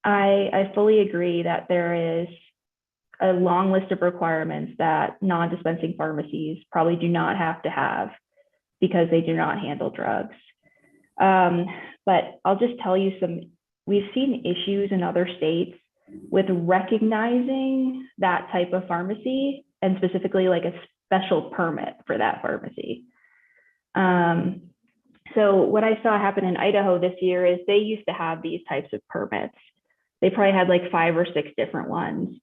I fully agree that there is a long list of requirements that non-dispensing pharmacies probably do not have to have because they do not handle drugs. But I'll just tell you we've seen issues in other states with recognizing that type of pharmacy, and specifically like a special permit for that pharmacy. So what I saw happen in Idaho this year is they used to have these types of permits. They probably had like 5 or 6 different ones.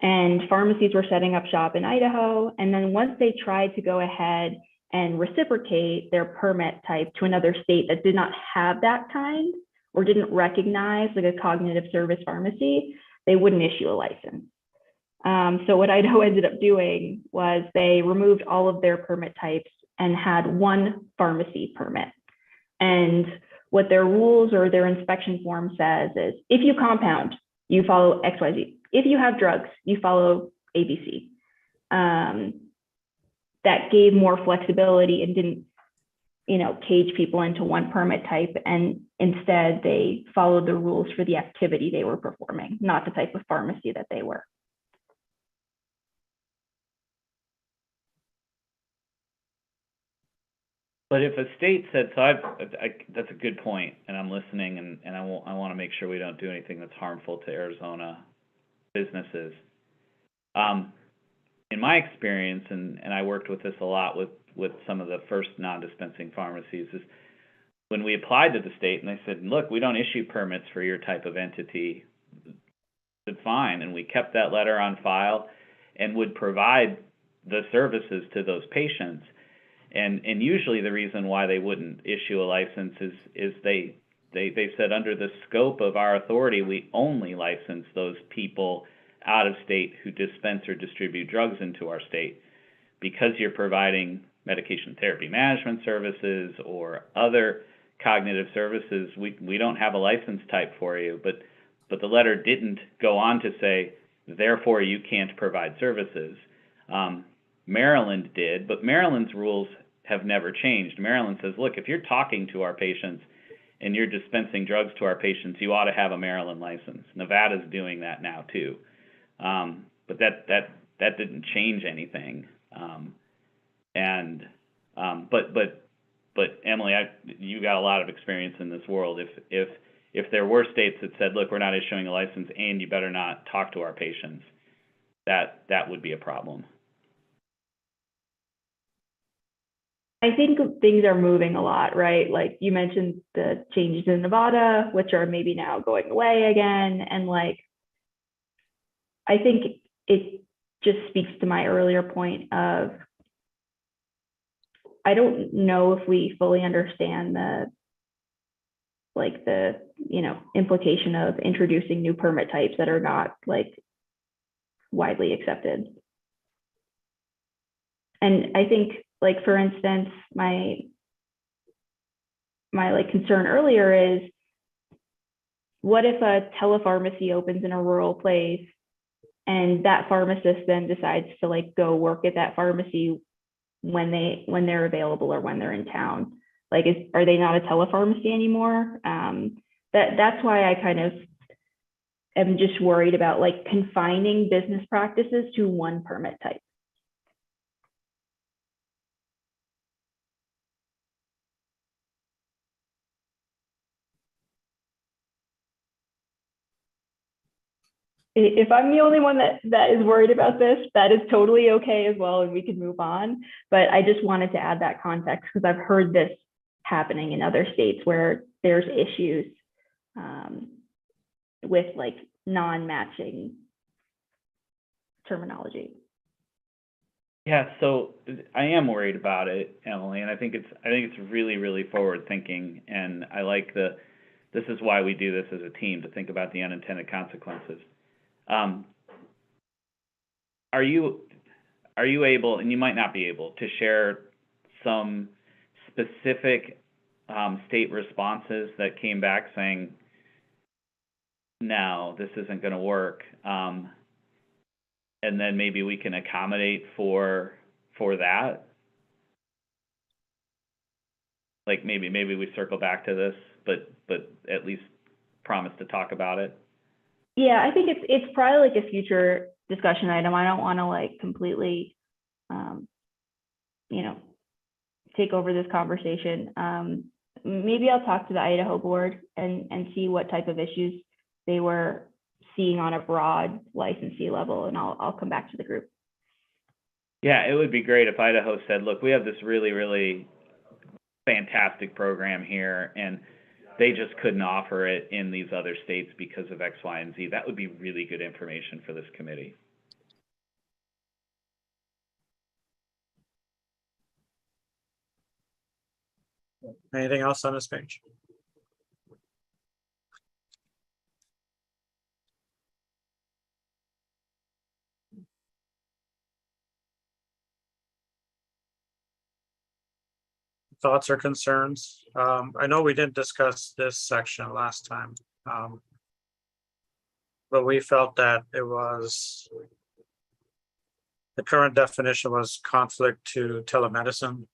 And pharmacies were setting up shop in Idaho. And then once they tried to go ahead and reciprocate their permit type to another state that did not have that kind or didn't recognize like a cognitive service pharmacy, they wouldn't issue a license. So what Idaho ended up doing was they removed all of their permit types and had one pharmacy permit. And what their rules or their inspection form says is, if you compound, you follow XYZ. If you have drugs, you follow ABC. That gave more flexibility and didn't, cage people into one permit type. And instead, they followed the rules for the activity they were performing, not the type of pharmacy that they were. But if a state said, that's a good point, and I'm listening, and I want to make sure we don't do anything that's harmful to Arizona businesses. in my experience, and I worked with this a lot with some of the first non-dispensing pharmacies, is when we applied to the state and they said, look, we don't issue permits for your type of entity, said fine, and we kept that letter on file and would provide the services to those patients. And usually the reason why they wouldn't issue a license is they said, under the scope of our authority, we only license those people out of state who dispense or distribute drugs into our state. Because you're providing medication therapy management services or other cognitive services, we don't have a license type for you. But the letter didn't go on to say, therefore you can't provide services. Maryland did, but Maryland's rules have never changed. Maryland says, look, if you're talking to our patients and you're dispensing drugs to our patients, you ought to have a Maryland license. Nevada's doing that now too. But that didn't change anything. But Emily, you got a lot of experience in this world. If there were states that said, look, we're not issuing a license and you better not talk to our patients, that would be a problem. I think things are moving a lot, right? Like you mentioned the changes in Nevada, which are maybe now going away again. And like, I think it just speaks to my earlier point of, I don't know if we fully understand the implication of introducing new permit types that are not like widely accepted. And I think, like, for instance, my like concern earlier is, what if a telepharmacy opens in a rural place and that pharmacist then decides to like go work at that pharmacy when they're available or when they're in town? Like, are they not a telepharmacy anymore? That's why I kind of am just worried about like confining business practices to one permit type. If I'm the only one that is worried about this, that is totally okay as well, and we can move on. But I just wanted to add that context because I've heard this happening in other states where there's issues with like non-matching terminology. Yeah, so I am worried about it, Emily, and I think it's really, really forward thinking, and I like this is why we do this as a team, to think about the unintended consequences. Are you able, and you might not be able, to share some specific state responses that came back saying, no, this isn't going to work, and then maybe we can accommodate for that? Like maybe we circle back to this, but at least promise to talk about it. Yeah, I think it's probably like a future discussion item. I don't want to like completely, take over this conversation. Maybe I'll talk to the Idaho board and see what type of issues they were seeing on a broad licensee level, and I'll come back to the group. Yeah, it would be great if Idaho said, look, we have this really, really fantastic program here, and they just couldn't offer it in these other states because of X, Y, and Z. That would be really good information for this committee. Anything else on this page? Thoughts or concerns? I know we didn't discuss this section last time, but we felt that it was, the current definition was conflict to telemedicine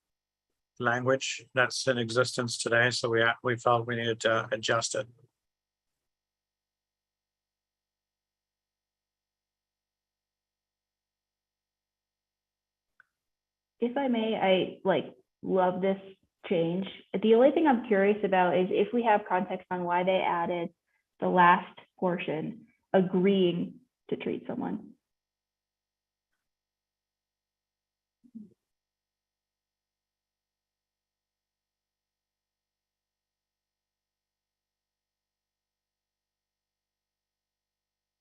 language that's in existence today, so we felt we needed to adjust it. If I may, I love this change. The only thing I'm curious about is if we have context on why they added the last portion, agreeing to treat someone.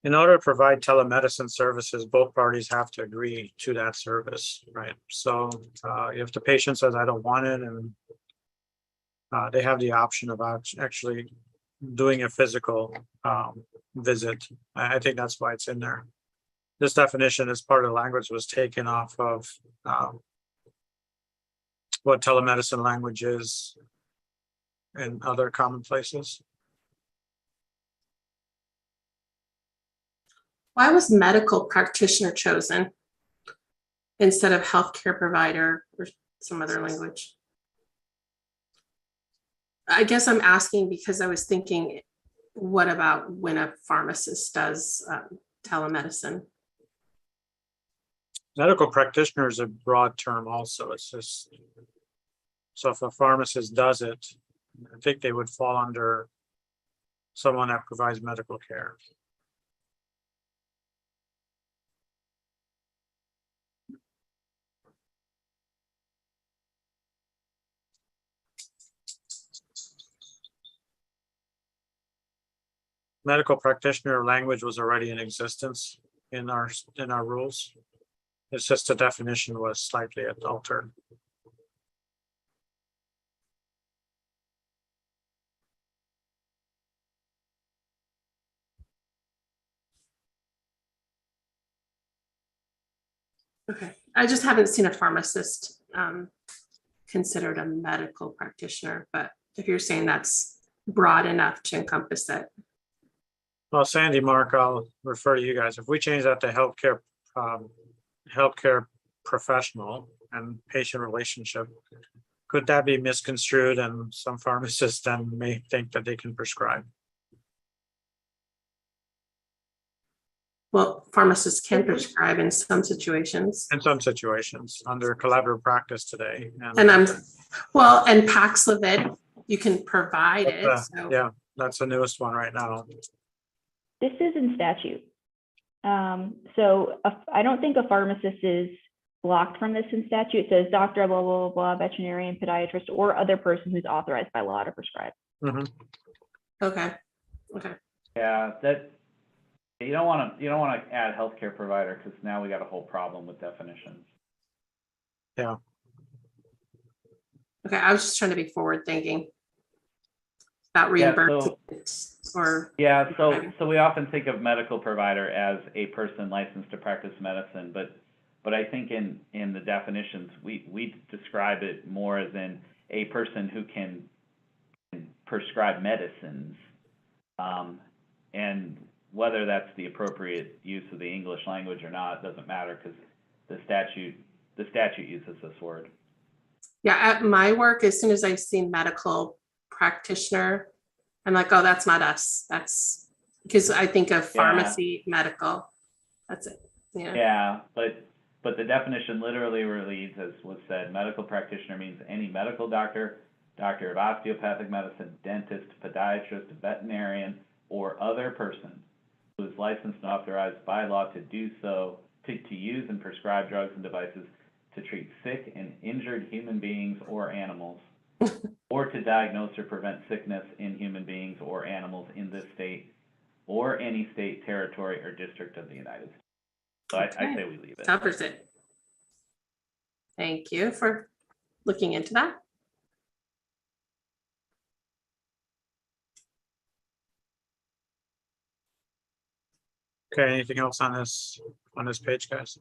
in order to provide telemedicine services, both parties have to agree to that service, right? So if the patient says, I don't want it, and they have the option of actually doing a physical visit. I think that's why it's in there. This definition as part of the language was taken off of what telemedicine language is in other common places. Why was medical practitioner chosen instead of healthcare provider or some other language? I guess I'm asking because I was thinking, what about when a pharmacist does telemedicine? Medical practitioner is a broad term also. It's just, so if a pharmacist does it, I think they would fall under someone that provides medical care. Medical practitioner language was already in existence in our rules. It's just the definition was slightly altered. Okay, I just haven't seen a pharmacist considered a medical practitioner, but if you're saying that's broad enough to encompass that. Well, Sandy, Mark, I'll refer to you guys. If we change that to healthcare professional and patient relationship, could that be misconstrued and some pharmacists then may think that they can prescribe? Well, pharmacists can prescribe in some situations. In some situations, under collaborative practice today. And and Paxlovid, you can provide it. So. Yeah, that's the newest one right now. This is in statute. I don't think a pharmacist is blocked from this in statute. It says doctor, blah, blah, blah, blah, veterinarian, podiatrist, or other person who's authorized by law to prescribe. Mm-hmm. Okay. Yeah, that you don't want to add healthcare provider because now we got a whole problem with definitions. Yeah. Okay, I was just trying to be forward thinking about reimbursement So we often think of medical provider as a person licensed to practice medicine, but I think in the definitions we describe it more as in a person who can prescribe medicines, and whether that's the appropriate use of the English language or not doesn't matter because the statute uses this word. Yeah, at my work, as soon as I see medical practitioner, I'm like, oh, that's not us. That's because I think of pharmacy, medical. That's it. Yeah. Yeah, but the definition literally reads, as was said, medical practitioner means any medical doctor, doctor of osteopathic medicine, dentist, podiatrist, veterinarian, or other person who is licensed and authorized by law to do so, to use and prescribe drugs and devices to treat sick and injured human beings or animals, or to diagnose or prevent sickness in human beings or animals in this state or any state, territory, or district of the United States. So I say we leave it. Covers it. Thank you for looking into that. Okay, anything else on this page, guys?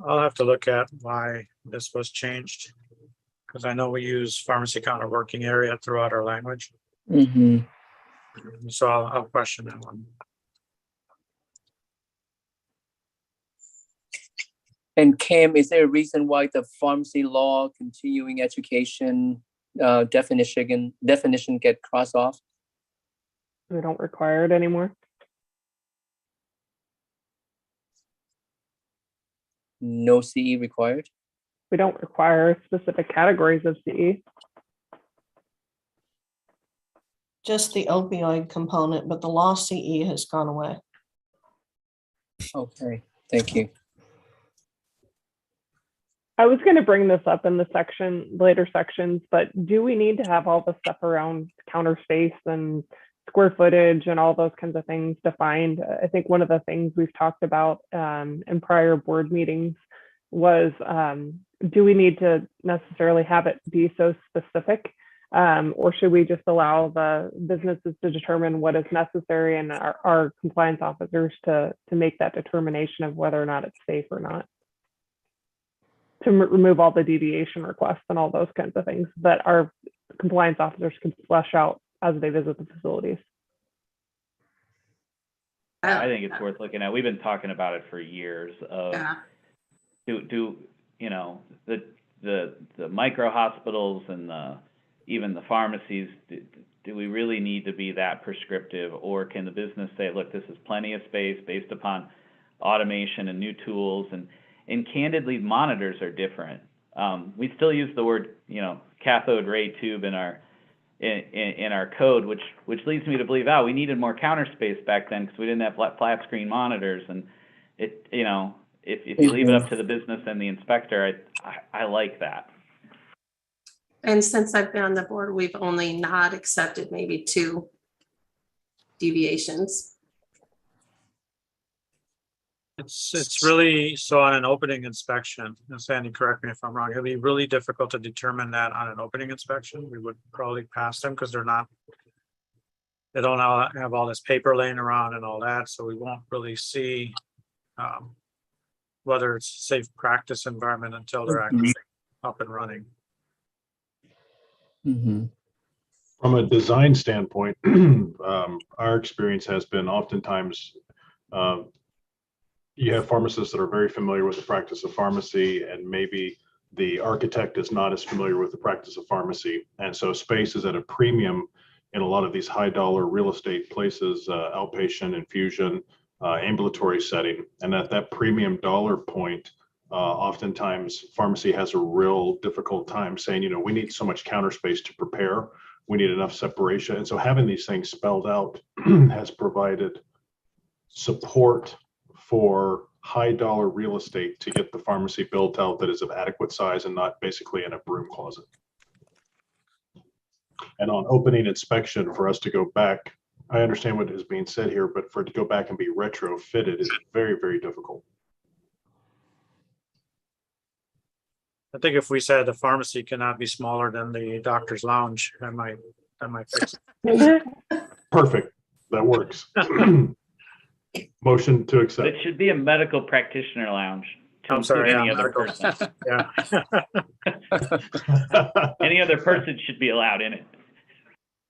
I'll have to look at why this was changed, because I know we use pharmacy counter working area throughout our language. Mm-hmm. So I'll question that one. And Cam, is there a reason why the pharmacy law, continuing education definition get crossed off? We don't require it anymore. No CE required? We don't require specific categories of CE. Just the opioid component, but the law CE has gone away. Okay, thank you. I was going to bring this up in the later sections, but do we need to have all the stuff around counter space and square footage and all those kinds of things defined? I think one of the things we've talked about in prior board meetings was, do we need to necessarily have it be so specific? Or should we just allow the businesses to determine what is necessary and our compliance officers to make that determination of whether or not it's safe or not? To remove all the deviation requests and all those kinds of things that our compliance officers can flesh out as they visit the facilities. I think it's worth looking at. We've been talking about it for years of do you know, the micro hospitals and even the pharmacies, do we really need to be that prescriptive, or can the business say, look, this is plenty of space based upon automation and new tools, and candidly, monitors are different. We still use the word, you know, cathode ray tube in our code, which leads me to believe, we needed more counter space back then because we didn't have flat screen monitors. And it, you know, if you leave it up to the business and the inspector, I like that. And since I've been on the board, we've only not accepted maybe 2 deviations. It's really, so on an opening inspection, and Sandy, correct me if I'm wrong, it'd be really difficult to determine that on an opening inspection. We would probably pass them because they don't have all this paper laying around and all that, so we won't really see whether it's a safe practice environment until they're actually up and running. Mm-hmm. From a design standpoint, our experience has been oftentimes you have pharmacists that are very familiar with the practice of pharmacy, and maybe the architect is not as familiar with the practice of pharmacy. And so space is at a premium in a lot of these high dollar real estate places, outpatient, infusion, ambulatory setting. And at that premium dollar point, oftentimes pharmacy has a real difficult time saying, you know, we need so much counter space to prepare. We need enough separation. And so having these things spelled out has provided support for high dollar real estate to get the pharmacy built out that is of adequate size and not basically in a broom closet. And on opening inspection, for us to go back, I understand what is being said here, but for it to go back and be retrofitted is very, very difficult. I think if we said the pharmacy cannot be smaller than the doctor's lounge, that might fix it. Perfect. That works. Motion to accept. It should be a medical practitioner lounge. I'm sorry, Any yeah, other medical. person. Yeah. Any other person should be allowed in it.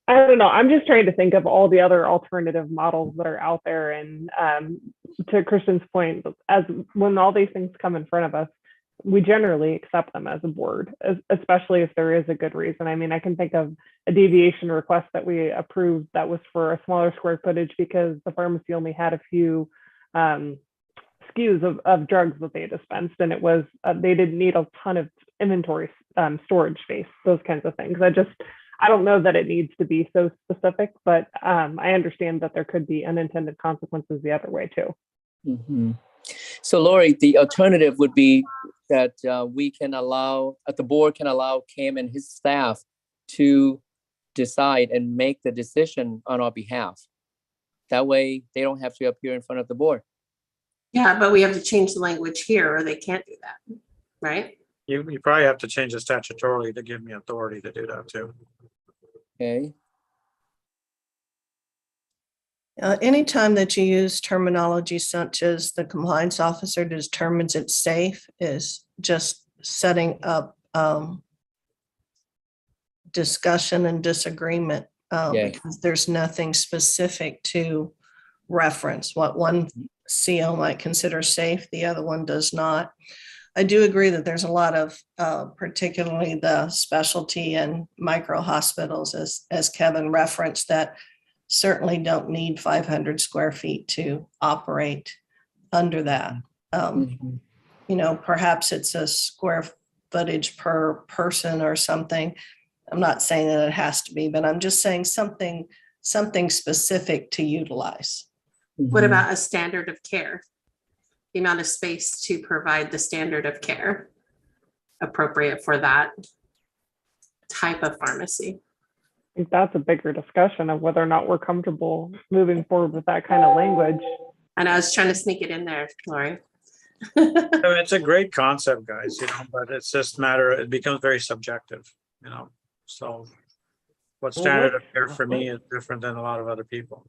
I don't know. I'm just trying to think of all the other alternative models that are out there. And to Christian's point, as when all these things come in front of us, we generally accept them as a board, especially if there is a good reason. I mean, I can think of a deviation request that we approved that was for a smaller square footage because the pharmacy only had a few SKUs of drugs that they dispensed, and it was they didn't need a ton of inventory storage space, those kinds of things. I don't know that it needs to be so specific, but I understand that there could be unintended consequences the other way too. Mm-hmm. So Lori, the alternative would be that we can allow, the board can allow Cam and his staff to decide and make the decision on our behalf. That way they don't have to appear in front of the board. Yeah, but we have to change the language here, or they can't do that, right? You probably have to change it statutorily to give me authority to do that too. Okay. Anytime that you use terminology such as the compliance officer determines it's safe is just setting up discussion and disagreement because there's nothing specific to reference. What one CO might consider safe, the other one does not. I do agree that there's a lot of, particularly the specialty and micro hospitals, as Kevin referenced, that certainly don't need 500 square feet to operate under that. Mhm. You know, perhaps it's a square footage per person or something. I'm not saying that it has to be, but I'm just saying something specific to utilize. What Mhm. about a standard of care? The amount of space to provide the standard of care appropriate for that type of pharmacy. I think that's a bigger discussion of whether or not we're comfortable moving forward with that kind of language. And I was trying to sneak it in there, Lori. I mean, it's a great concept, guys, but it's just it becomes very subjective, so what standard of care for me is different than a lot of other people.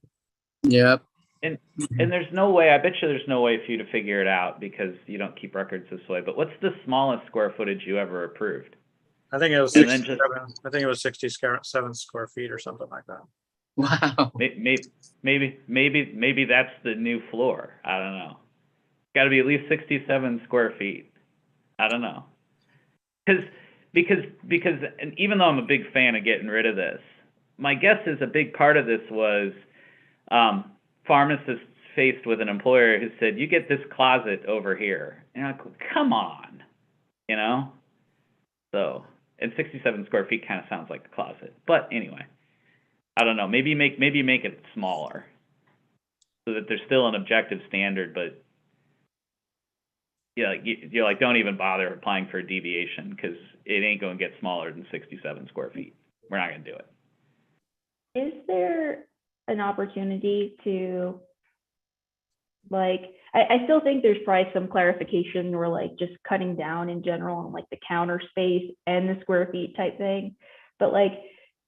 Yep. And there's no way, I bet you there's no way for you to figure it out because you don't keep records this way, but what's the smallest square footage you ever approved? I think it was And then 67, I think it was 67 square feet or something like that. Wow. Maybe that's the new floor. I don't know. Got to be at least 67 square feet. I don't know. Because and even though I'm a big fan of getting rid of this, my guess is a big part of this was pharmacists faced with an employer who said, you get this closet over here. And I'm like, come on, So, and 67 square feet kind of sounds like a closet. But anyway, I don't know. Maybe make it smaller so that there's still an objective standard, but yeah, you're like, don't even bother applying for a deviation because it ain't going to get smaller than 67 square feet. We're not going to do it. Is there an opportunity to, I still think there's probably some clarification or just cutting down in general on the counter space and the square feet type thing. But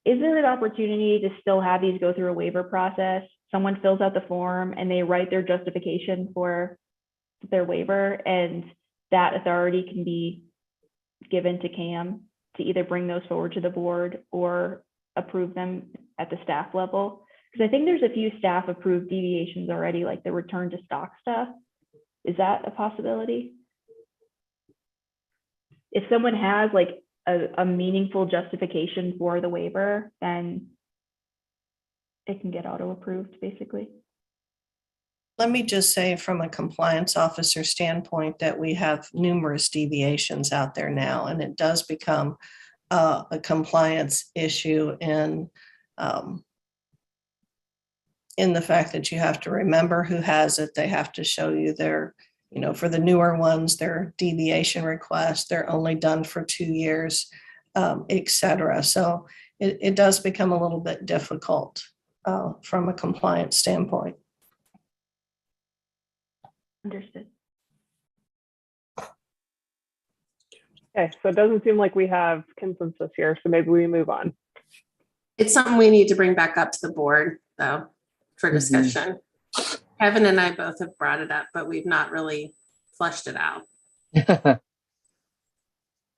is there an opportunity to still have these go through a waiver process? Someone fills out the form and they write their justification for their waiver, and that authority can be given to CAM to either bring those forward to the board or approve them at the staff level. Because I think there's a few staff approved deviations already, like the return to stock stuff. Is that a possibility? If someone has a meaningful justification for the waiver, then it can get auto approved basically. Let me just say from a compliance officer standpoint that we have numerous deviations out there now, and it does become a compliance issue in the fact that you have to remember who has it. They have to show you their, for the newer ones, their deviation request, they're only done for 2 years, et cetera. So it does become a little bit difficult from a compliance standpoint. Understood. Okay, so it doesn't seem like we have consensus here, so maybe we move on. It's something we need to bring back up to the board, though, for Mhm. discussion. Kevin and I both have brought it up, but we've not really fleshed it out.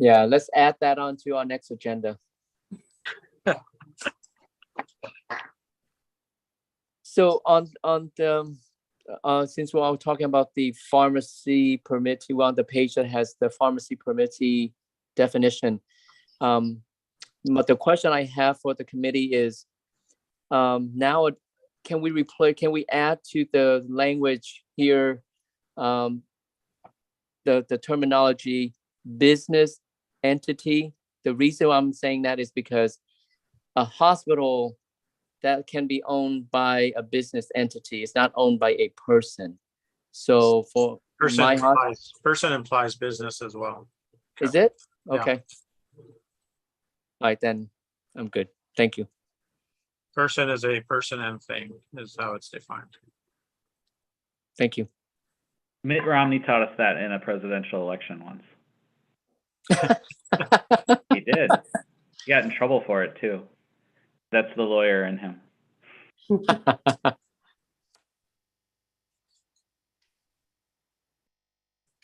Yeah, let's add that on to our next agenda. So on the since we're all talking about the pharmacy permittee, we're on the page that has the pharmacy permittee definition. But the question I have for the committee is, now can we add to the language here the terminology business entity? The reason I'm saying that is because a hospital that can be owned by a business entity. It's not owned by a person. So for Person implies business as well. Is it? Yeah. Okay. All right, then I'm good. Thank you. Person is a person and thing is how it's defined. Thank you. Mitt Romney taught us that in a presidential election once. He did. He got in trouble for it too. That's the lawyer in him.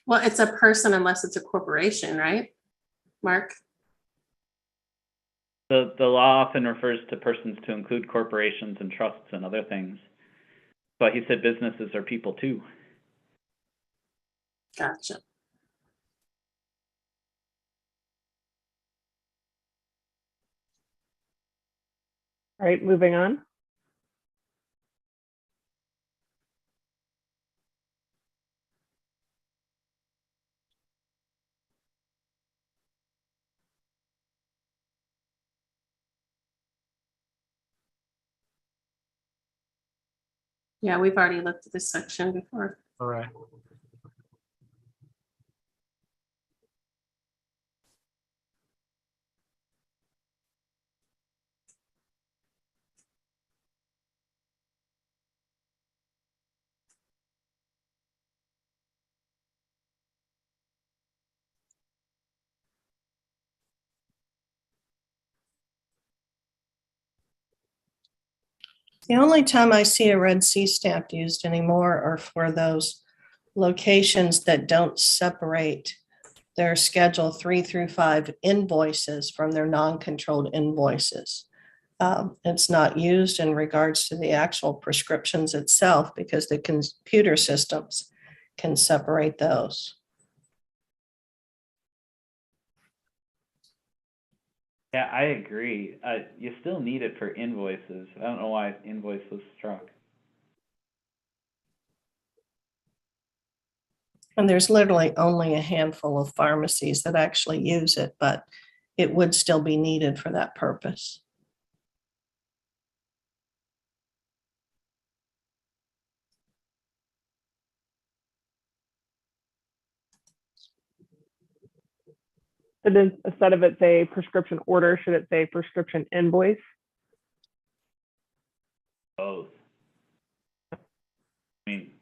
Well, it's a person unless it's a corporation, right, Mark? The law often refers to persons to include corporations and trusts and other things. But he said businesses are people too. Gotcha. All right, moving on. Yeah, we've already looked at this section before. All right. The only time I see a red C stamp used anymore are for those locations that don't separate their Schedule 3 through 5 invoices from their non-controlled invoices. It's not used in regards to the actual prescriptions itself because the computer systems can separate those. Yeah, I agree. You still need it for invoices. I don't know why invoice was struck. And there's literally only a handful of pharmacies that actually use it, but it would still be needed for that purpose. So then instead of it say prescription order, should it say prescription invoice? Both. I mean,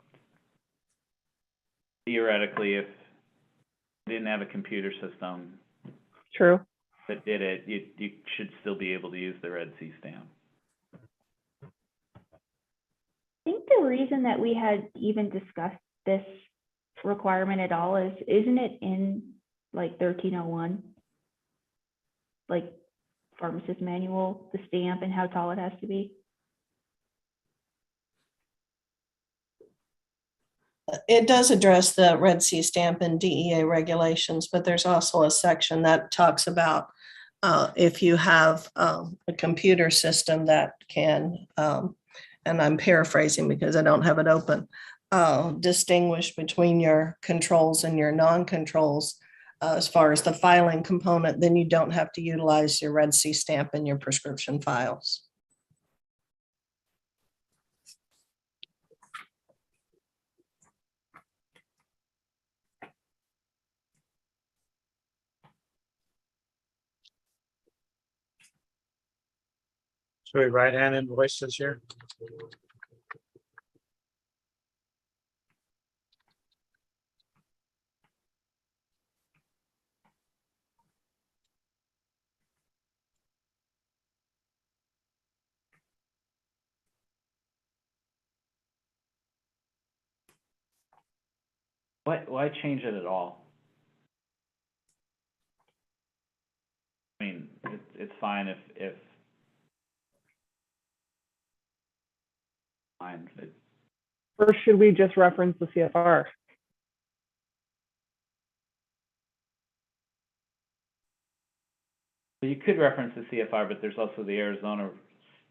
theoretically, if you didn't have a computer system True. that did it, you should still be able to use the red C stamp. I think the reason that we had even discussed this requirement at all is, isn't it in like 1301? Like pharmacist manual, the stamp and how tall it has to be? It does address the Red C stamp and DEA regulations, but there's also a section that talks about if you have a computer system that can, and I'm paraphrasing because I don't have it open, distinguish between your controls and your non-controls as far as the filing component, then you don't have to utilize your Red C stamp in your prescription files. Should we write hand invoices here? Why change it at all? I mean, it's fine if fine, but Or should we just reference the CFR? you could reference the CFR, but there's also the Arizona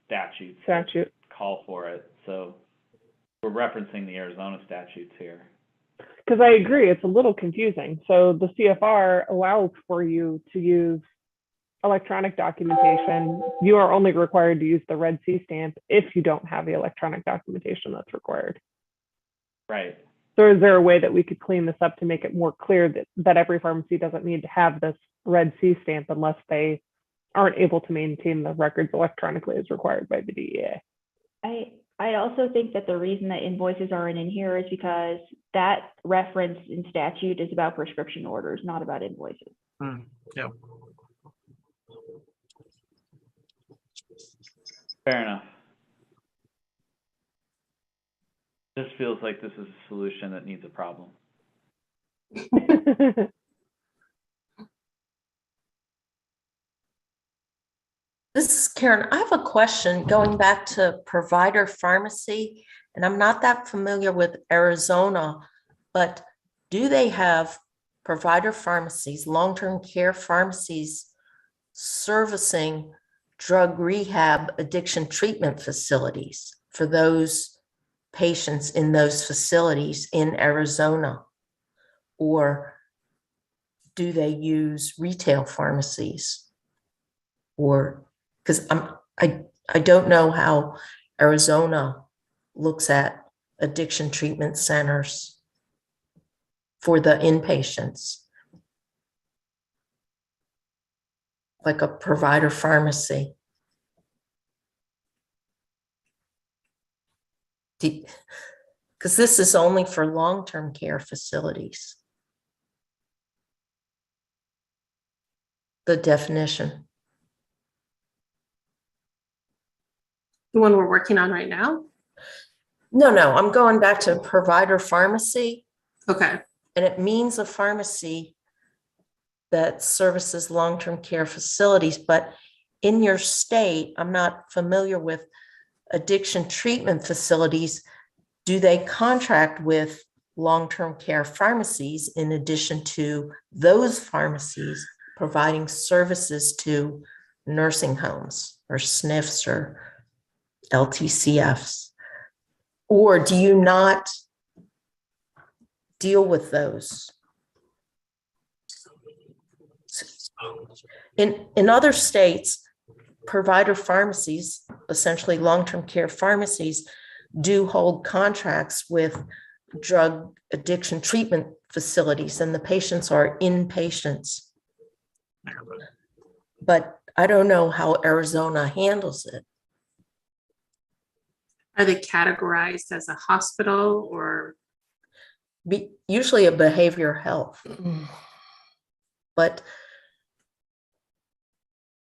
statutes that Statute. call for it. So we're referencing the Arizona statutes here. Because I agree, it's a little confusing. So the CFR allows for you to use electronic documentation. You are only required to use the Red C stamp if you don't have the electronic documentation that's required. Right. So is there a way that we could clean this up to make it more clear that every pharmacy doesn't need to have this Red C stamp unless they aren't able to maintain the records electronically as required by the DEA? I also think that the reason that invoices aren't in here is because that reference in statute is about prescription orders, not about invoices. Yeah. Fair enough. This feels like this is a solution that needs a problem. This is Karen. I have a question going back to provider pharmacy, and I'm not that familiar with Arizona, but do they have provider pharmacies, long-term care pharmacies servicing drug rehab addiction treatment facilities for those patients in those facilities in Arizona? Or do they use retail pharmacies? Or, because I don't know how Arizona looks at addiction treatment centers for the inpatients, like a provider pharmacy. Because this is only for long-term care facilities. The definition. The one we're working on right now? No, I'm going back to provider pharmacy, Okay, and it means a pharmacy that services long-term care facilities, but in your state, I'm not familiar with addiction treatment facilities. Do they contract with long-term care pharmacies in addition to those pharmacies providing services to nursing homes or SNFs or LTCFs? Or do you not deal with those? In other states, provider pharmacies, essentially long-term care pharmacies, do hold contracts with drug addiction treatment facilities, and the patients are inpatients. But I don't know how Arizona handles it. are they categorized as a hospital or? Usually a behavioral health, but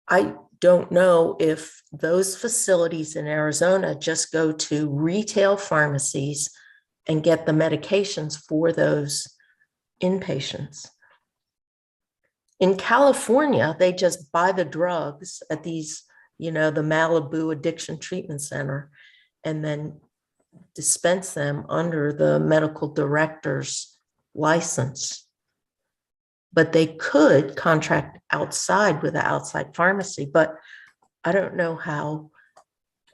I don't know if those facilities in Arizona just go to retail pharmacies and get the medications for those inpatients. In California, they just buy the drugs at these, the Malibu Addiction Treatment Center, and then dispense them under the medical director's license. But they could contract outside with an outside pharmacy, but I don't know how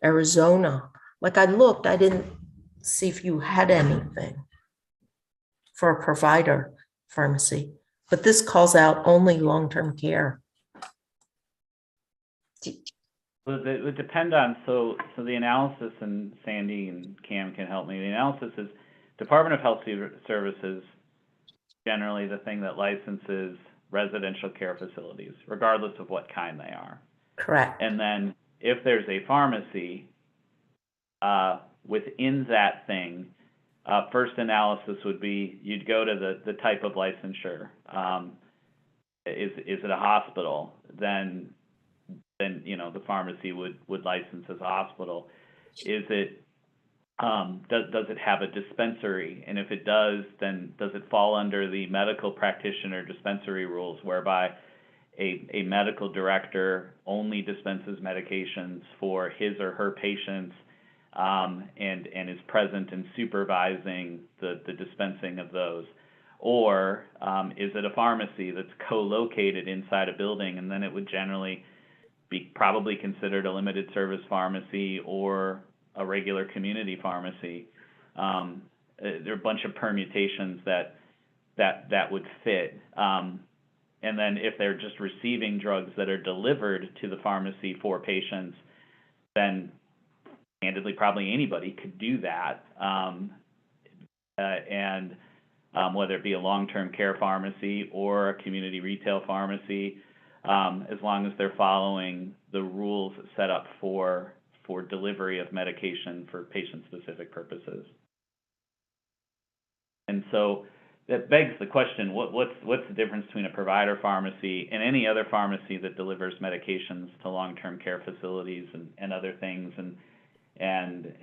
Arizona, like I looked, I didn't see if you had anything for a provider pharmacy, but this calls out only long-term care. Well, it would depend on, so the analysis, and Sandy and Cam can help me, the analysis is Department of Health Services, generally the thing that licenses residential care facilities, regardless of what kind they are. Correct. And then if there's a pharmacy within that thing, first analysis would be you'd go to the type of licensure. Is it a hospital? Then the pharmacy would license as a hospital. Is it does it have a dispensary? And if it does, then does it fall under the medical practitioner dispensary rules, whereby a medical director only dispenses medications for his or her patients, and is present and supervising the dispensing of those? Or is it a pharmacy that's co-located inside a building, and then it would generally be probably considered a limited service pharmacy or a regular community pharmacy? There are a bunch of permutations that would fit. And then if they're just receiving drugs that are delivered to the pharmacy for patients, then candidly, probably anybody could do that. And whether it be a long-term care pharmacy or a community retail pharmacy, as long as they're following the rules set up for delivery of medication for patient-specific purposes. And so that begs the question, what's the difference between a provider pharmacy and any other pharmacy that delivers medications to long-term care facilities and other things? And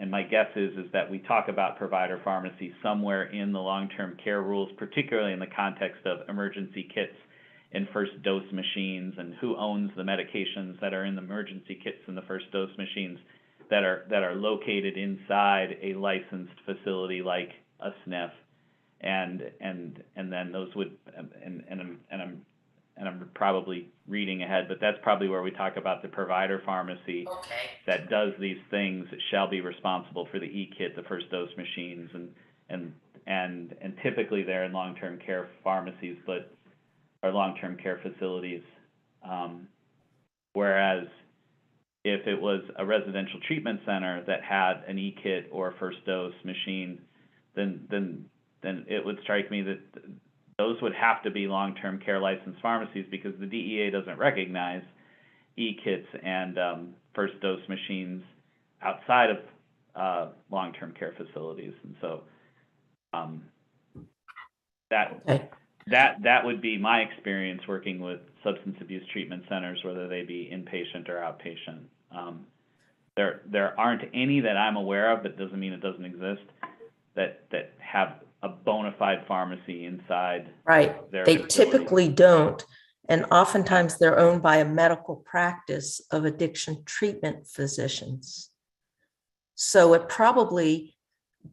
my guess is that we talk about provider pharmacy somewhere in the long-term care rules, particularly in the context of emergency kits and first dose machines, and who owns the medications that are in the emergency kits and the first dose machines that are located inside a licensed facility like a SNF. And then those would, and I'm and I'm probably reading ahead, but that's probably where we talk about the provider pharmacy Okay. that does these things shall be responsible for the e-kit, the first dose machines, and typically they're in long-term care pharmacies, or long-term care facilities. Whereas if it was a residential treatment center that had an e-kit or a first dose machine, then it would strike me that those would have to be long-term care licensed pharmacies, because the DEA doesn't recognize e-kits and first dose machines outside of long-term care facilities. And so that would be my experience working with substance abuse treatment centers, whether they be inpatient or outpatient. There aren't any that I'm aware of, but doesn't mean it doesn't exist, that have a bona fide pharmacy inside. Right. Their They facility. typically don't. And oftentimes they're owned by a medical practice of addiction treatment physicians. So it probably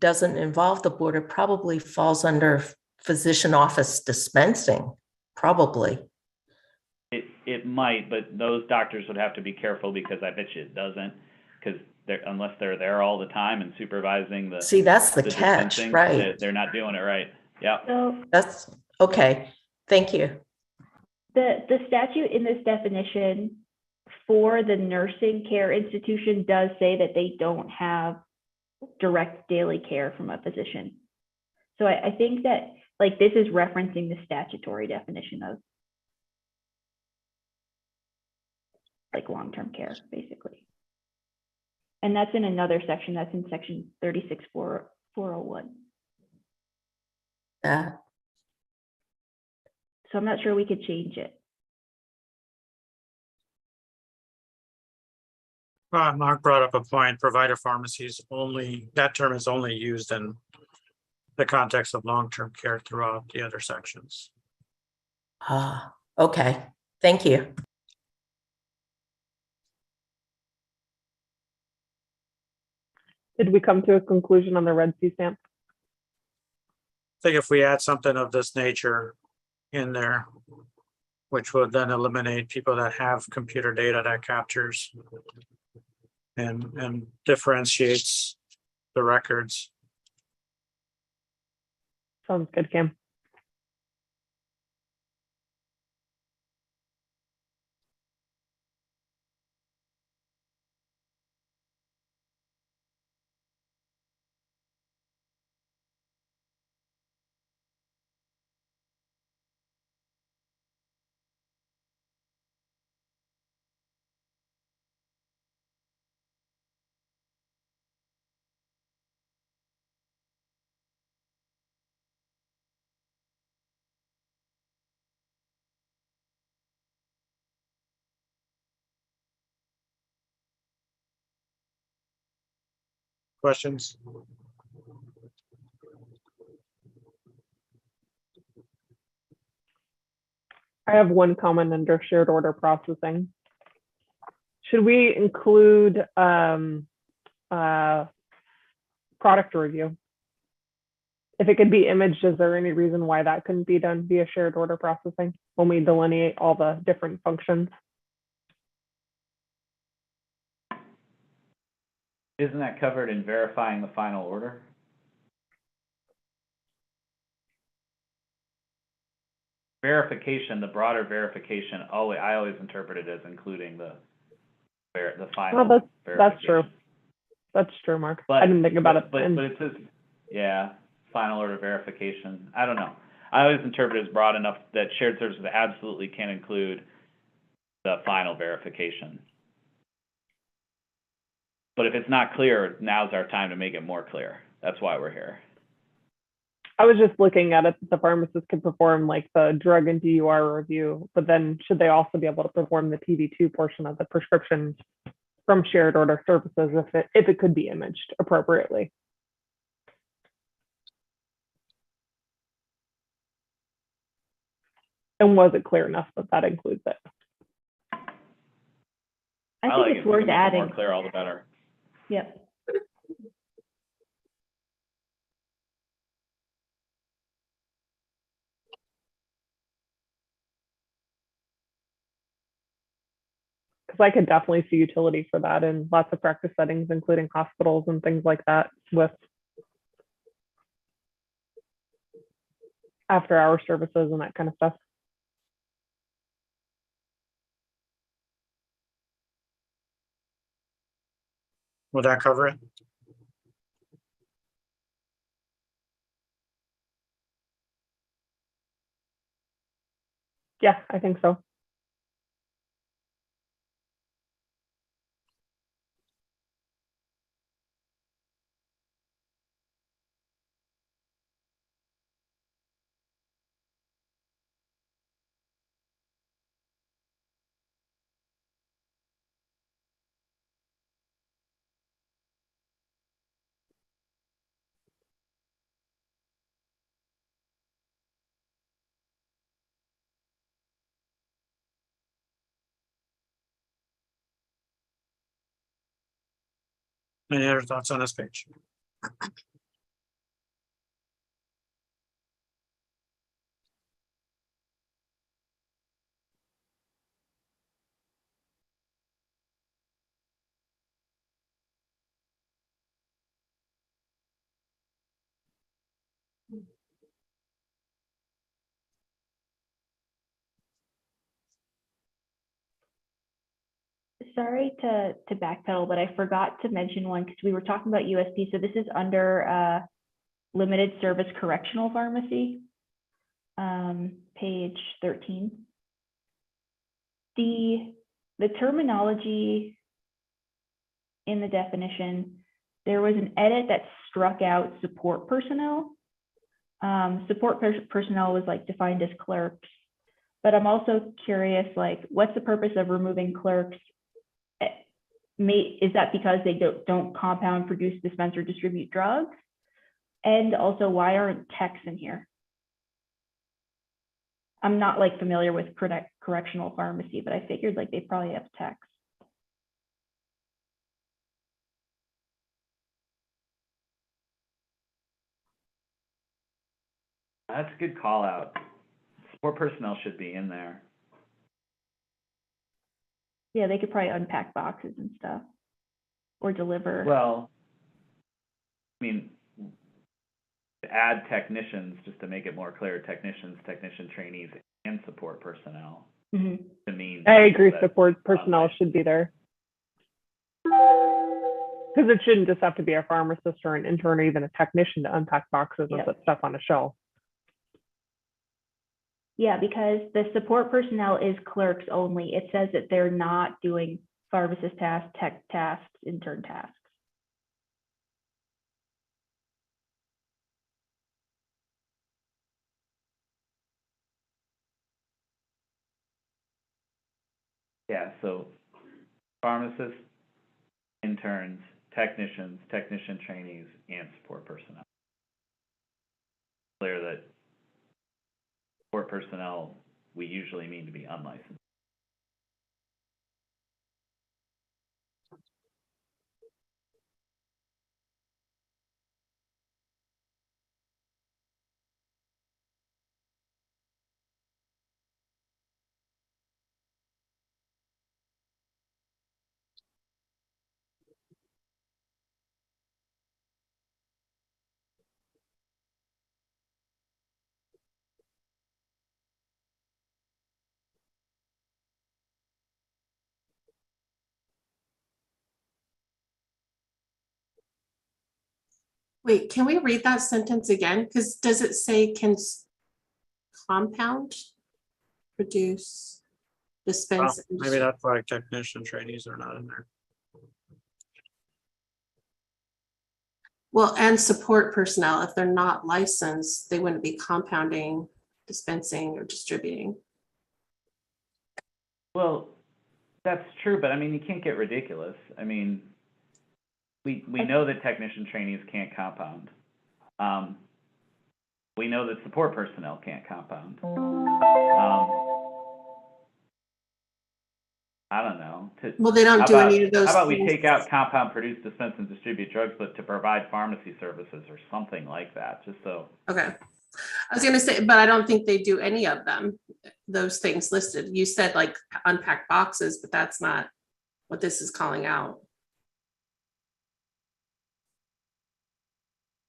doesn't involve the board. It probably falls under physician office dispensing, probably. It might, but those doctors would have to be careful, because I bet you it doesn't, because unless they're there all the time and supervising the. See, that's the catch, dispensing, right? They're not doing it right. Yeah. So That's okay. Thank you. the statute in this definition for the nursing care institution does say that they don't have direct daily care from a physician. So I think that like this is referencing the statutory definition of like long-term care, basically. And that's in another section, that's in section 36.401. So I'm not sure we could change it. Mark brought up a point, provider pharmacies only, that term is only used in the context of long-term care throughout the other sections. Okay. Thank you. Did we come to a conclusion on the Red C stamp? I think if we add something of this nature in there, which would then eliminate people that have computer data that captures and differentiates the records. Sounds good, Kim. Questions? I have one comment under shared order processing. Should we include product review? If it could be imaged, is there any reason why that couldn't be done via shared order processing when we delineate all the different functions? Isn't that covered in verifying the final order? Verification, the broader verification, I always interpret it as including the final. Well, that's true. verification. That's true, Mark. But- I didn't think about it. But it says, yeah, final order verification. I don't know. I always interpret it as broad enough that shared services absolutely can include the final verification. But if it's not clear, now's our time to make it more clear. That's why we're here. I was just looking at it, the pharmacist could perform like the drug and DUR review, but then should they also be able to perform the PV2 portion of the prescription from shared order services if it could be imaged appropriately? And was it clear enough that that includes it? I like think it. it's If we worth can make it adding. more clear, all the better. Yep. I could definitely see utility for that in lots of practice settings, including hospitals and things like that with after hour services and that kind of stuff. Would that cover it? Yeah, I think so. Any other thoughts on this page? Sorry to backpedal, but I forgot to mention one because we were talking about USP. So this is under limited service correctional pharmacy, page 13. The terminology in the definition, there was an edit that struck out support personnel. Support personnel was like defined as clerks, but I'm also curious, like, what's the purpose of removing clerks? Is that because they don't compound, produce, dispense, or distribute drugs? And also, why aren't techs in here? I'm not like familiar with correctional pharmacy, but I figured like they probably have techs. That's a good call out. Support personnel should be in there. Yeah, they could probably unpack boxes and stuff or deliver. Well, I mean, to add technicians, just to make it more clear, technicians, technician trainees, and support personnel. Mhm. To mean I agree, that- support personnel should be there. Because it shouldn't just have to be a pharmacist or an intern or even a technician to unpack boxes and Yeah. put stuff on a shelf. Yeah, because the support personnel is clerks only. It says that they're not doing pharmacist tasks, tech tasks, intern tasks. Yeah, so pharmacists, interns, technicians, technician trainees, and support personnel. Clear that support personnel, we usually mean to be unlicensed. Wait, can we read that sentence again? Because does it say compound, produce, Well, dispense? and maybe that's why technician trainees are not in there. Well, and support personnel, if they're not licensed, they wouldn't be compounding, dispensing, or distributing. Well, that's true, but I mean, you can't get ridiculous. I mean, we know that technician trainees can't compound. We know that support personnel can't compound. I don't know. Well, they don't do any of those. How about we things. take out compound, produce, dispense, and distribute drugs, but to provide pharmacy services or something like that, just so. Okay. I was gonna say, but I don't think they do any of them, those things listed. You said like unpack boxes, but that's not what this is calling out.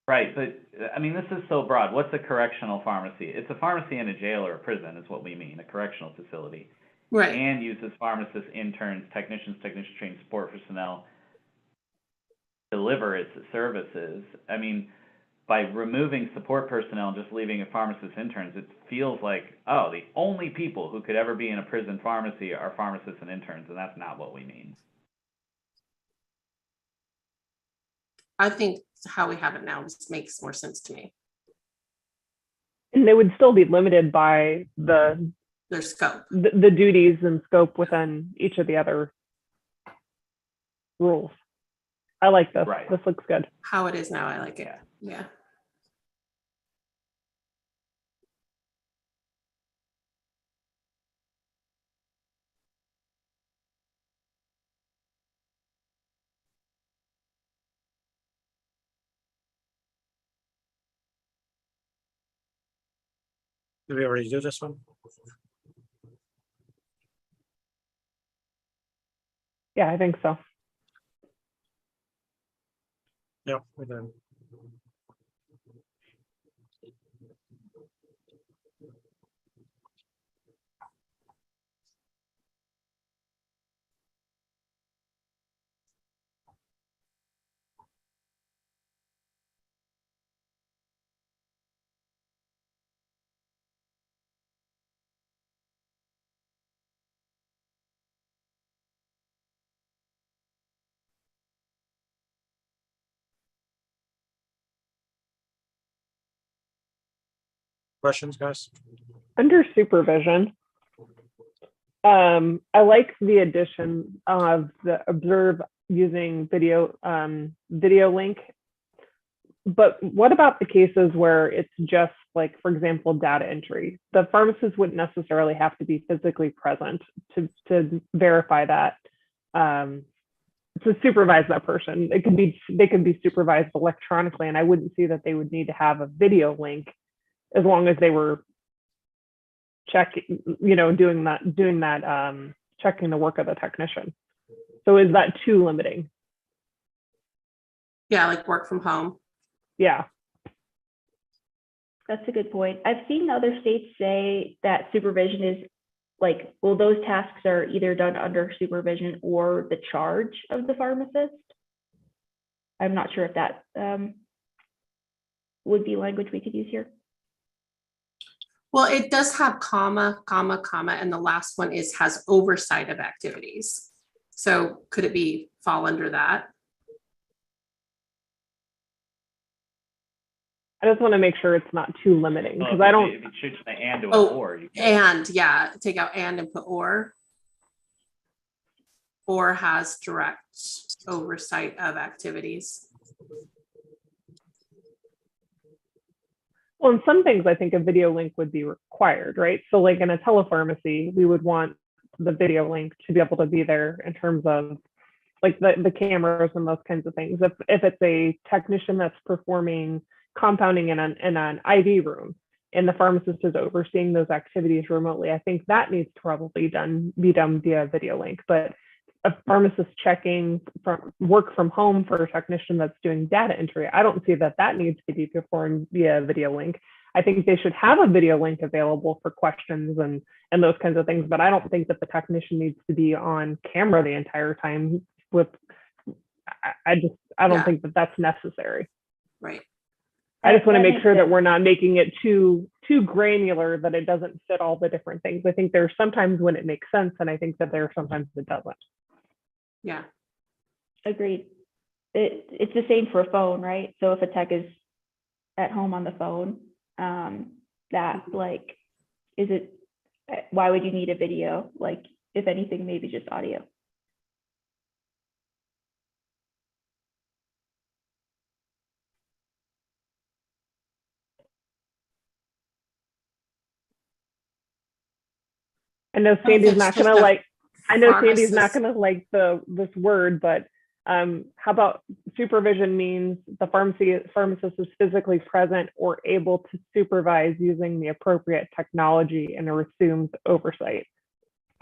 Right, but I mean, this is so broad. What's a correctional pharmacy? It's a pharmacy in a jail or a prison is what we mean, a correctional facility. Right. And uses pharmacists, interns, technicians, trained support personnel, deliver its services. I mean, by removing support personnel and just leaving a pharmacist, interns, it feels like, oh, the only people who could ever be in a prison pharmacy are pharmacists and interns, and that's not what we mean. I think how we have it now just makes more sense to me. And they would still be limited by Their scope. the duties and scope within each of the other rules. I like this. Right. This looks good. How it is now, I like it. Yeah. Did we already do this one? Yeah, I think so. Yep, we did. Questions, guys? Under supervision, I like the addition of the observe using video link. But what about the cases where it's just like, for example, data entry? The pharmacist wouldn't necessarily have to be physically present to verify that, to supervise that person. They could be supervised electronically, and I wouldn't see that they would need to have a video link as long as they were checking, doing that, checking the work of the technician. So is that too limiting? Yeah, like work from home. Yeah. That's a good point. I've seen other states say that supervision is like, well, those tasks are either done under supervision or the charge of the pharmacist. I'm not sure if that would be language we could use here. Well, it does have comma, comma, comma, and the last one has oversight of activities. So could it fall under that? I just want to make sure it's not too limiting because I don't. If you should say and to an or. You can. And yeah, take out and put or. Or has direct oversight of activities. Well, in some things, I think a video link would be required, right? So like in a telepharmacy, we would want the video link to be able to be there in terms of like the cameras and those kinds of things. If it's a technician that's performing compounding in an IV room and the pharmacist is overseeing those activities remotely, I think that needs to probably be done via video link. But a pharmacist checking work from home for a technician that's doing data entry, I don't see that needs to be performed via video link. I think they should have a video link available for questions and those kinds of things, but I don't think that the technician needs to be on camera the entire time I don't think that that's necessary. Right. I just want to make sure that we're not making it too granular that it doesn't fit all the different things. I think there's sometimes when it makes sense, and I think that there are sometimes it doesn't. Yeah. Agreed. It's the same for a phone, right? So if a tech is at home on the phone, that like, why would you need a video? Like, if anything, maybe just audio. I know Sandy's not gonna like. I know Sandy's not gonna like this word, but how about supervision means the pharmacist is physically present or able to supervise using the appropriate technology and assumes oversight.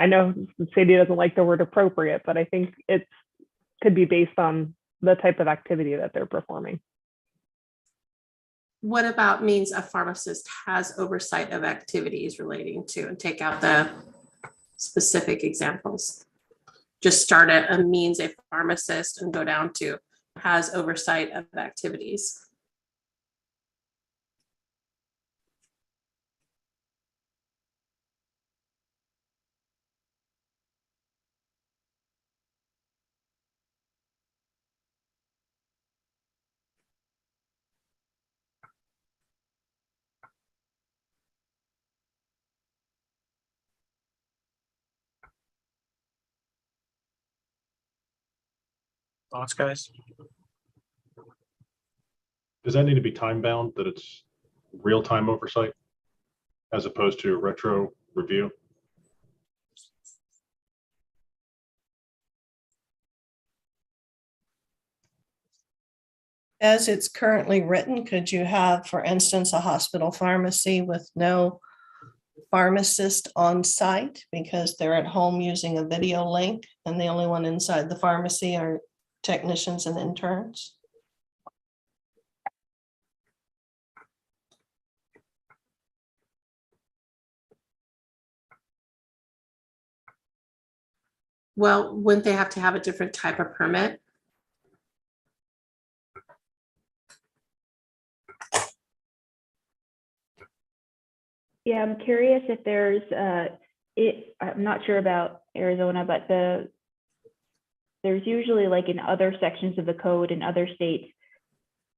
I know Sadie doesn't like the word appropriate, but I think it could be based on the type of activity that they're performing. What about means a pharmacist has oversight of activities relating to, and take out the specific examples? Just start at a means a pharmacist and go down to has oversight of activities. Thoughts, guys? Does that need to be time bound, that it's real-time oversight as opposed to retro review? As it's currently written, could you have, for instance, a hospital pharmacy with no pharmacist on site because they're at home using a video link and the only one inside the pharmacy are technicians and interns? Well, wouldn't they have to have a different type of permit? Yeah, I'm curious if there's, I'm not sure about Arizona, but there's usually like in other sections of the code in other states,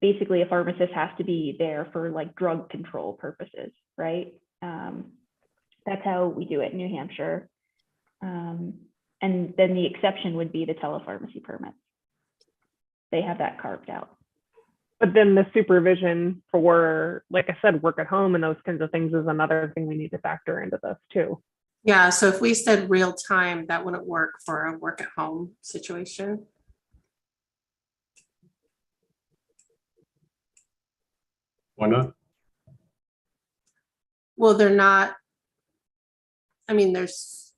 basically a pharmacist has to be there for like drug control purposes, right? That's how we do it in New Hampshire. And then the exception would be the telepharmacy permits. They have that carved out. But then the supervision for, like I said, work at home and those kinds of things is another thing we need to factor into this too. Yeah, so if we said real time, that wouldn't work for a work at home situation. Why not? Well, they're not, I mean, there's,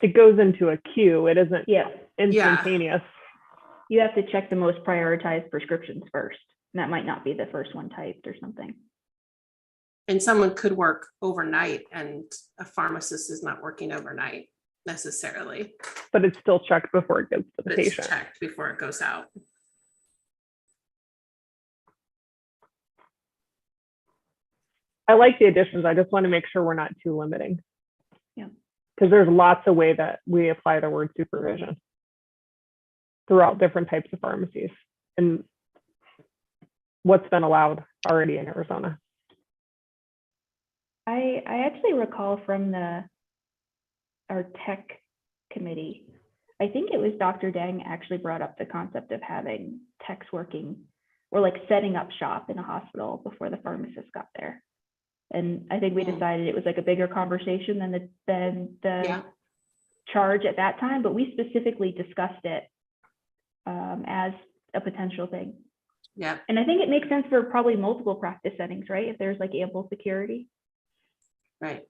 It goes into a queue. It isn't Yeah, instantaneous. you have to check the most prioritized prescriptions first. And that might not be the first one typed or something. and someone could work overnight and a pharmacist is not working overnight necessarily, But it's still checked before it gets to the but it's patient. checked before it goes out. I like the additions. I just want to make sure we're not too limiting. Yeah. Because there's lots of way that we apply the word supervision throughout different types of pharmacies and what's been allowed already in Arizona. I actually recall from our tech committee, I think it was Dr. Deng actually brought up the concept of having techs working or like setting up shop in a hospital before the pharmacist got there. And I think we decided it was like a bigger conversation than the Yeah. charge at that time, but we specifically discussed it as a potential thing. Yeah, And I think it makes sense for probably multiple practice settings, right? If there's like ample security. right.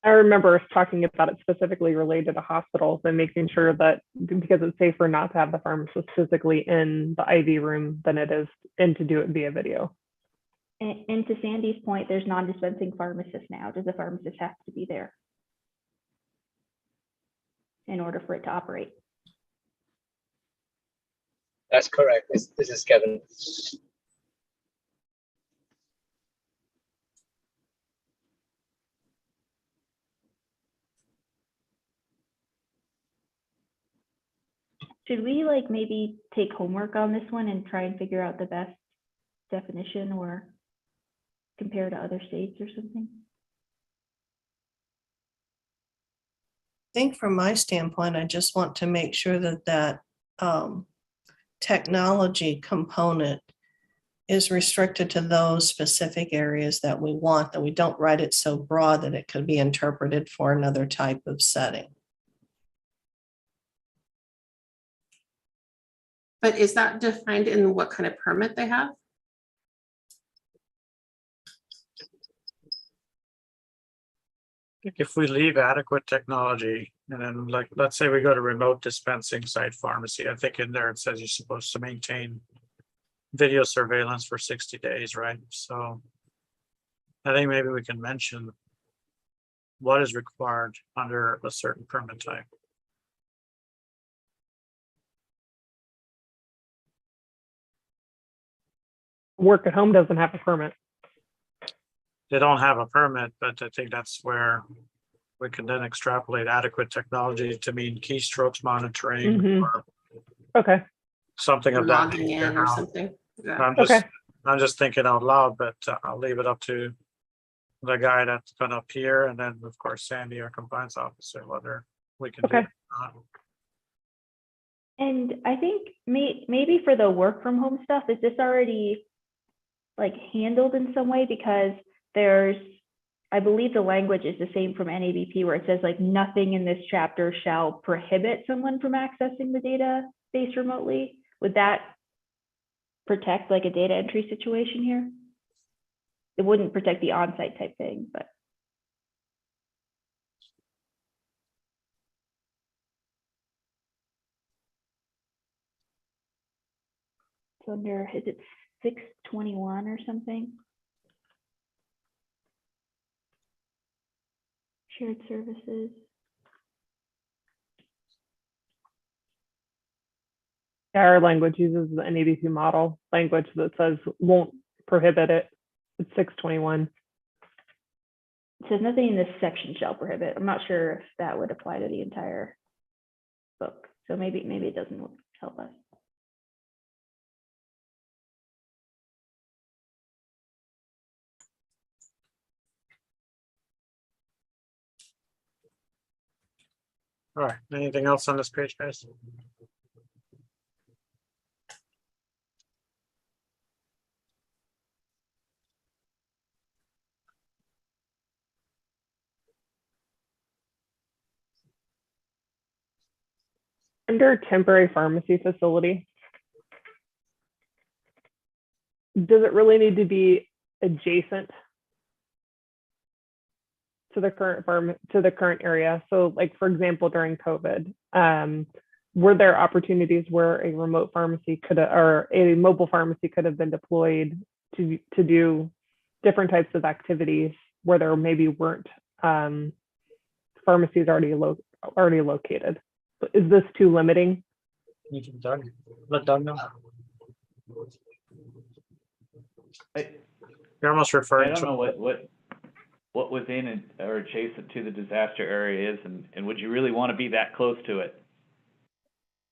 I remember us talking about it specifically related to hospitals and making sure that because it's safer not to have the pharmacist physically in the IV room than it is and to do it via video. And to Sandy's point, there's non-dispensing pharmacists now. Does the pharmacist have to be there in order for it to operate? That's correct. This is Kevin. Should we like maybe take homework on this one and try and figure out the best definition or compare to other states or something? I think from my standpoint, I just want to make sure that technology component is restricted to those specific areas that we want, that we don't write it so broad that it could be interpreted for another type of setting. But is that defined in what kind of permit they have? think if we leave adequate technology and then like, let's say we go to remote dispensing site pharmacy, I think in there it says you're supposed to maintain video surveillance for 60 days, right? So I think maybe we can mention what is required under a certain permit type. Work at home doesn't have a permit. They don't have a permit, but I think that's where we can then extrapolate adequate technology to mean keystrokes monitoring Mhm. or Okay, something of that. Logging nature in or now. something. Yeah. okay. I'm just thinking out loud, but I'll leave it up to the guy that's gonna appear, and then of course Sandy, our compliance officer, whether we can do Okay. it or not. And I think maybe for the work from home stuff, is this already like handled in some way? Because I believe the language is the same from NABP where it says like nothing in this chapter shall prohibit someone from accessing the database remotely. Would that protect like a data entry situation here? It wouldn't protect the on-site type thing, but. It's under, is it 621 or something? Shared services. Our language uses the NABC model language that says won't prohibit it. It's 621. It says nothing in this section shall prohibit. I'm not sure if that would apply to the entire book. So maybe it doesn't help us. All right, anything else on this page, guys? Under temporary pharmacy facility, does it really need to be adjacent to the current area? So like, for example, during COVID, were there opportunities where a remote pharmacy or a mobile pharmacy could have been deployed to do different types of activities where there maybe weren't pharmacies already located? Is this too limiting? You can Doug, let Doug know. You're almost I referring don't to. know what within or adjacent to the disaster area is, and would you really want to be that close to it?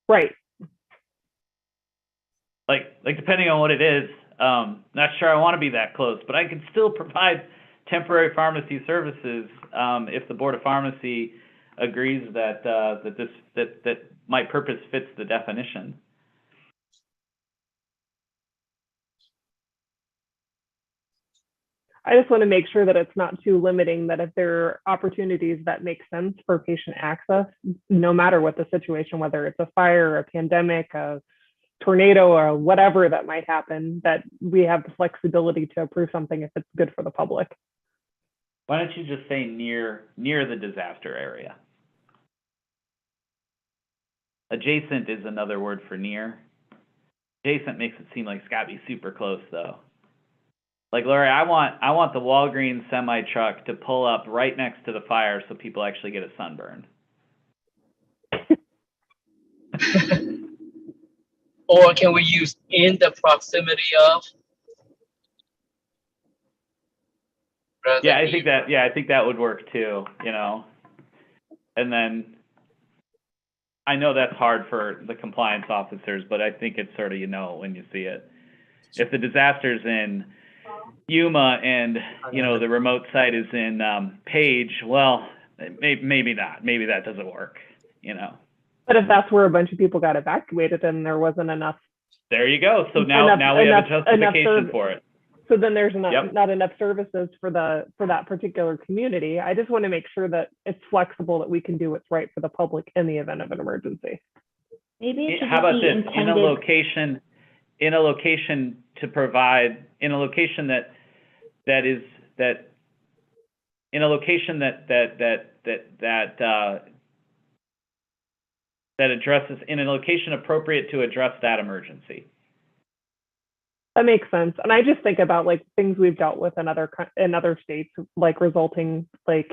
Right. Like depending on what it is, not sure I want to be that close, but I can still provide temporary pharmacy services if the Board of Pharmacy agrees that that my purpose fits the definition. I just want to make sure that it's not too limiting, that if there are opportunities that make sense for patient access, no matter what the situation, whether it's a fire, a pandemic, a tornado, or whatever that might happen, that we have the flexibility to approve something if it's good for the public. Why don't you just say near the disaster area? Adjacent is another word for near. Adjacent makes it seem like it's got to be super close, though. Like, Lori, I want the Walgreens semi truck to pull up right next to the fire so people actually get a sunburn. Or can we use in the proximity of? Yeah, I think that would work too, you know. And then I know that's hard for the compliance officers, but I think it's sort of, you know, when you see it. If the disaster's in Yuma and, you know, the remote site is in Page, well, maybe not. Maybe that doesn't work, you know. But if that's where a bunch of people got evacuated and there wasn't enough. There you go. So now we have a justification for it. So then there's not enough services for that particular community. I just want to make sure that it's flexible, that we can do what's right for the public in the event of an emergency. Maybe it should How about be this? intended. In a location to provide, in a location that in a location that addresses, in a location appropriate to address that emergency. That makes sense. And I just think about like things we've dealt with in other states, like resulting like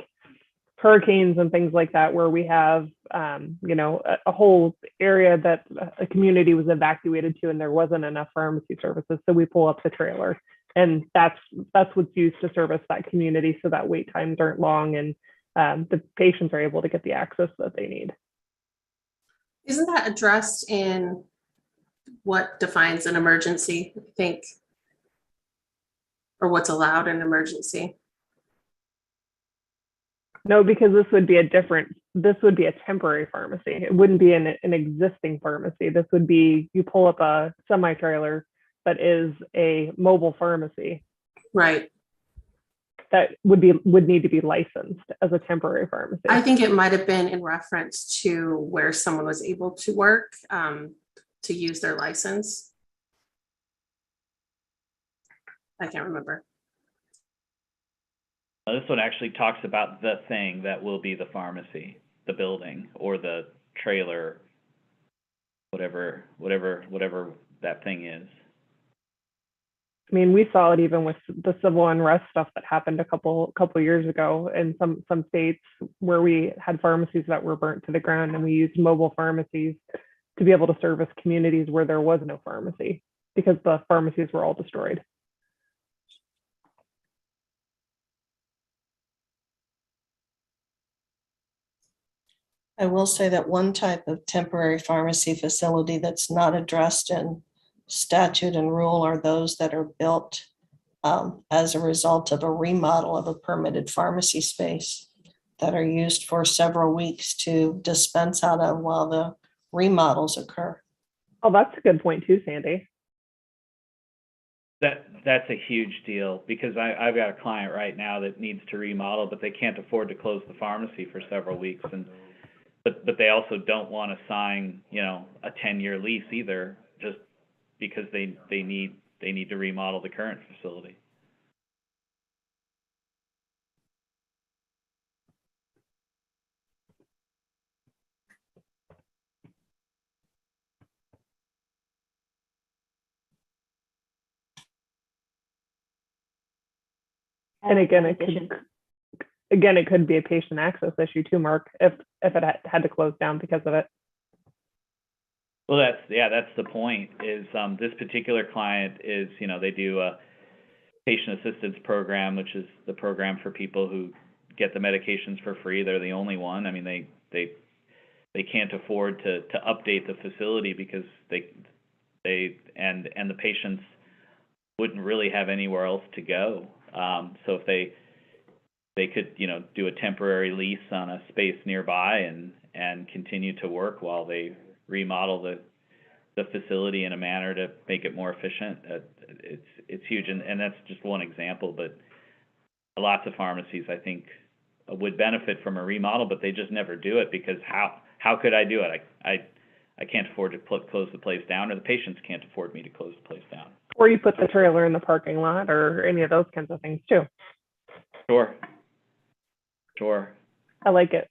hurricanes and things like that, where we have, you know, a whole area that a community was evacuated to and there wasn't enough pharmacy services. So we pull up the trailer, and that's what's used to service that community so that wait times aren't long and the patients are able to get the access that they need. Isn't that addressed in what defines an emergency, I think? Or what's allowed in emergency? No, because this would be a temporary pharmacy. It wouldn't be an existing pharmacy. This would be, you pull up a semi-trailer that is a mobile pharmacy Right. that would need to be licensed as a temporary pharmacy. I think it might have been in reference to where someone was able to work, to use their license. I can't remember. This one actually talks about the thing that will be the pharmacy, the building or the trailer, whatever that thing is. I mean, we saw it even with the civil unrest stuff that happened a couple years ago in some states where we had pharmacies that were burnt to the ground, and we used mobile pharmacies to be able to service communities where there was no pharmacy because the pharmacies were all destroyed. I will say that one type of temporary pharmacy facility that's not addressed in statute and rule are those that are built as a result of a remodel of a permitted pharmacy space that are used for several weeks to dispense out of while the remodels occur. Oh, that's a good point too, Sandy. That's a huge deal, because I've got a client right now that needs to remodel, but they can't afford to close the pharmacy for several weeks, but they also don't want to sign, you know, a 10-year lease either, just because they need to remodel the current facility. And again, it could be a patient access issue too, Mark, if it had to close down because of it. Well, that's the point, is this particular client is, you know, they do a patient assistance program, which is the program for people who get the medications for free. They're the only one. I mean, they can't afford to update the facility because and the patients wouldn't really have anywhere else to go. So if they could, you know, do a temporary lease on a space nearby and continue to work while they remodel the facility in a manner to make it more efficient. It's huge, and that's just one example, but lots of pharmacies, I think, would benefit from a remodel, but they just never do it because how could I do it? I can't afford to close the place down, or the patients can't afford me to close the place down. Or you put the trailer in the parking lot, or any of those kinds of things too. Sure. I like it.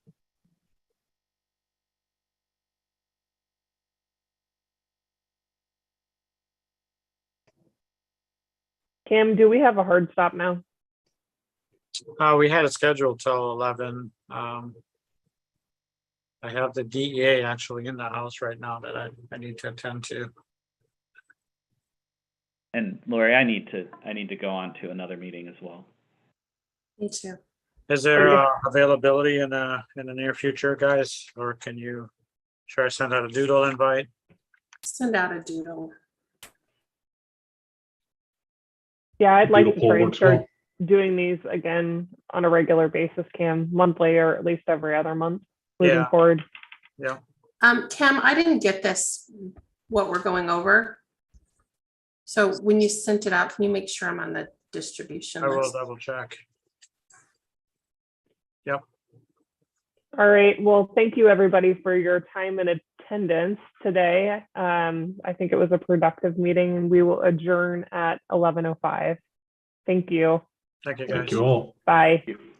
Cam, do we have a hard stop now? We had it scheduled till 11. I have the DEA actually in the house right now that I need to attend to. And Lori, I need to go on to another meeting as well. Me too. Is there availability in the near future, guys? Or should I send out a doodle invite? Send out a doodle. Yeah, I'd like Doodle to poll try and works start well. doing these again on a regular basis, Cam, monthly or at least every other month moving Yeah. forward. Yeah. Cam, I didn't get this, what we're going over. So when you sent it out, can you make sure I'm on the distribution I will list? double check. All right. Well, thank you everybody for your time and attendance today. I think it was a productive meeting, and we will adjourn at 11:05. Thank you. Thank you, guys. Thank you all. Bye. Thank you.